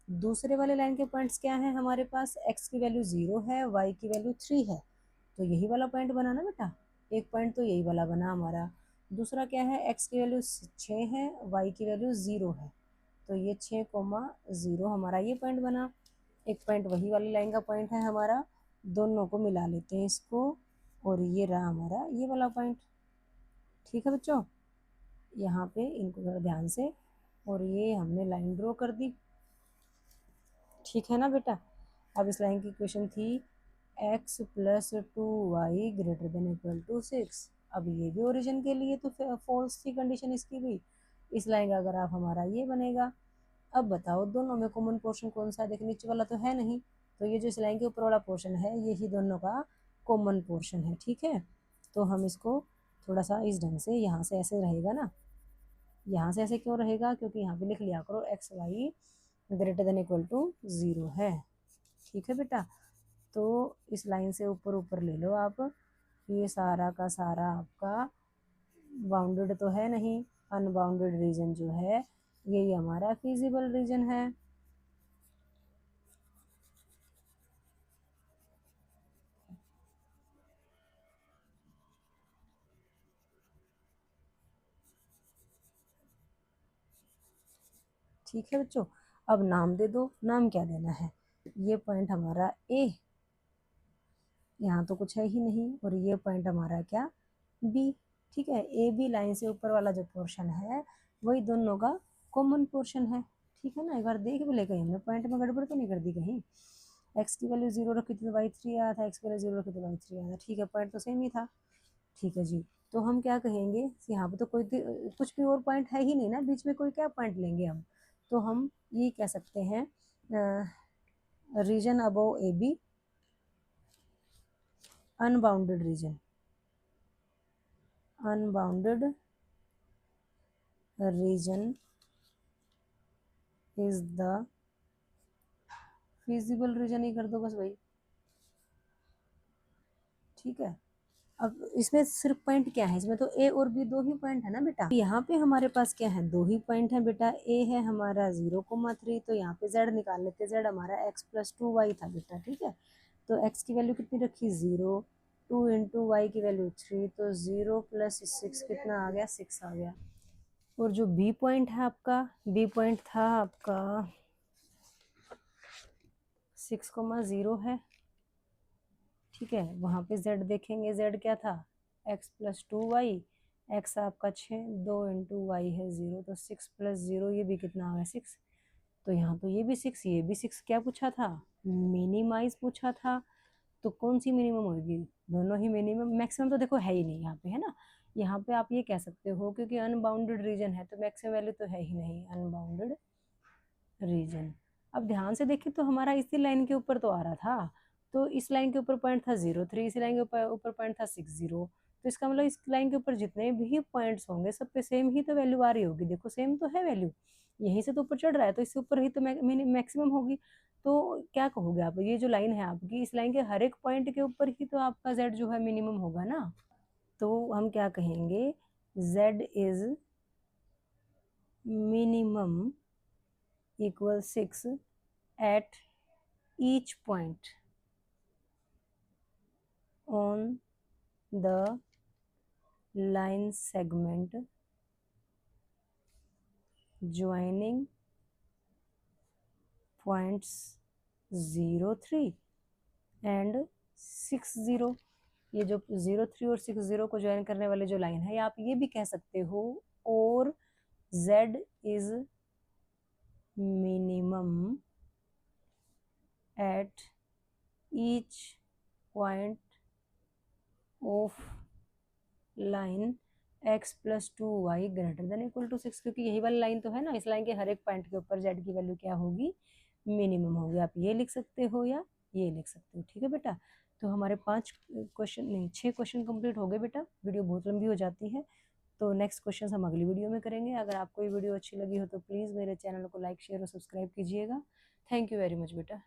दूसरे वाले लाइन के पॉइंट्स क्या है हमारे पास, x की वैल्यू 0 है, y की वैल्यू 3 है, तो यही वाला पॉइंट बना ना बेटा, एक पॉइंट तो यही वाला बना हमारा। दूसरा क्या है, x की वैल्यू 6 है, y की वैल्यू 0 है, तो ये 6,0 हमारा ये पॉइंट बना। एक पॉइंट वही वाली लाइन का पॉइंट है हमारा, दोनों को मिला लेते हैं इसको, और ये रहा हमारा ये वाला पॉइंट। ठीक है बच्चों, यहाँ पे इनको जरा ध्यान से, और ये हमने लाइन ड्रॉ कर दी। ठीक है ना बेटा, अब इस लाइन की इक्वेशन थी x plus 2y greater than equal to 6। अब ये भी ओरिजिन के लिए तो फॉल्स थी कंडीशन इसकी भी, इस लाइन का ग्राफ हमारा ये बनेगा। अब बताओ दोनों में कॉमन पोर्शन कौन सा है, देखो नीचे वाला तो है नहीं, तो ये जो इस लाइन के ऊपर वाला पोर्शन है यही दोनों का कॉमन पोर्शन है। ठीक है, तो हम इसको थोड़ा सा इस ढंग से, यहाँ से ऐसे रहेगा ना, यहाँ से ऐसे क्यों रहेगा, क्योंकि यहाँ पे लिख लिया करो X Y greater than equal to 0 है। ठीक है बेटा, तो इस लाइन से ऊपर ऊपर ले लो आप, ये सारा का सारा आपका बाउंडेड तो है नहीं, अनबाउंडेड रीजन जो है यही हमारा फिजिबल रीजन है। ठीक है बच्चों, अब नाम दे दो, नाम क्या देना है, ये पॉइंट हमारा ए, यहाँ तो कुछ है ही नहीं, और ये पॉइंट हमारा क्या, बी। ठीक है, ए बी लाइन से ऊपर वाला जो पोर्शन है वही दोनों का कॉमन पोर्शन है। ठीक है ना, एक बार देख भी ले, कहीं हमने पॉइंट में गड़बड़ तो नहीं कर दी कहीं, एक्स की वैल्यू 0 रखी थी तो वाई 3 आया था, एक्स की वैल्यू 0 रखी तो वाई 3 आया था। ठीक है, पॉइंट तो सेम ही था। ठीक है जी, तो हम क्या कहेंगे, यहाँ पे तो कोई कुछ भी और पॉइंट है ही नहीं ना बीच में, कोई क्या पॉइंट लेंगे हम, तो हम ये कह सकते हैं region above A B, unbounded region, unbounded region is the feasible region ही कर दो बस भाई। ठीक है, अब इसमें सिर्फ पॉइंट क्या है, इसमें तो ए और बी दो ही पॉइंट है ना बेटा। यहाँ पे हमारे पास क्या है, दो ही पॉइंट है बेटा। ए है हमारा 0,3, तो यहाँ पे z निकाल लेते, z हमारा x+2y था बेटा, ठीक है। तो x की वैल्यू कितनी रखी, 0, 2 इंटू वाई की वैल्यू 3, तो 0 + 6 कितना आ गया, 6 आ गया। और जो बी पॉइंट है आपका, बी पॉइंट था आपका 6,0 है, ठीक है। वहाँ पे z देखेंगे, z क्या था, x+2y, x आपका 6, 2 इंटू वाई है 0, तो 6 + 0 ये भी कितना आ गया, 6। तो यहाँ तो ये भी 6, ये भी 6, क्या पूछा था, मिनिमाइज पूछा था। तो कौन सी मिनिमम होगी, दोनों ही मिनिमम, मैक्सिमम तो देखो है ही नहीं यहाँ पे, है ना। यहाँ पे आप ये कह सकते हो क्योंकि अनबाउंडेड रीजन है, तो मैक्सिमम वैल्यू तो है ही नहीं, अनबाउंडेड रीजन। अब ध्यान से देखें तो हमारा इसी लाइन के ऊपर तो आ रहा था, तो इस लाइन के ऊपर पॉइंट था 0,3, इसी लाइन के ऊपर पॉइंट था 6,0, तो इसका मतलब इस लाइन के ऊपर जितने भी पॉइंट्स होंगे सब पे सेम ही तो वैल्यू आ रही होगी, देखो सेम तो है वैल्यू, यहीं से तो ऊपर चढ़ रहा है, तो इससे ऊपर ही तो मैक्सिमम होगी। तो क्या कहोगे आप, ये जो लाइन है आपकी, इस लाइन के हर एक पॉइंट के ऊपर ही तो आपका z जो है मिनिमम होगा ना। तो हम क्या कहेंगे, z is minimum equal 6 at each point on the line segment joining points 0,3 and 60। ये जो 0,3 और 60 को ज्वाइन करने वाले जो लाइन है, या आप ये भी कह सकते हो, और z is minimum at each point of line x+2y > 6, क्योंकि यही वाली लाइन तो है ना, इस लाइन के हर एक पॉइंट के ऊपर z की वैल्यू क्या होगी, मिनिमम होगी। आप ये लिख सकते हो या ये लिख सकते हो, ठीक है बेटा। तो हमारे 5 क्वेश्चन नहीं 6 क्वेश्चन कंप्लीट हो गए बेटा, वीडियो बहुत लंबी हो जाती है, तो नेक्स्ट क्वेश्चन हम अगली वीडियो में करेंगे। अगर आपको ये वीडियो अच्छी लगी हो तो प्लीज़ मेरे चैनल को लाइक, शेयर और सब्सक्राइब कीजिएगा। थैंक यू वेरी मच बेटा।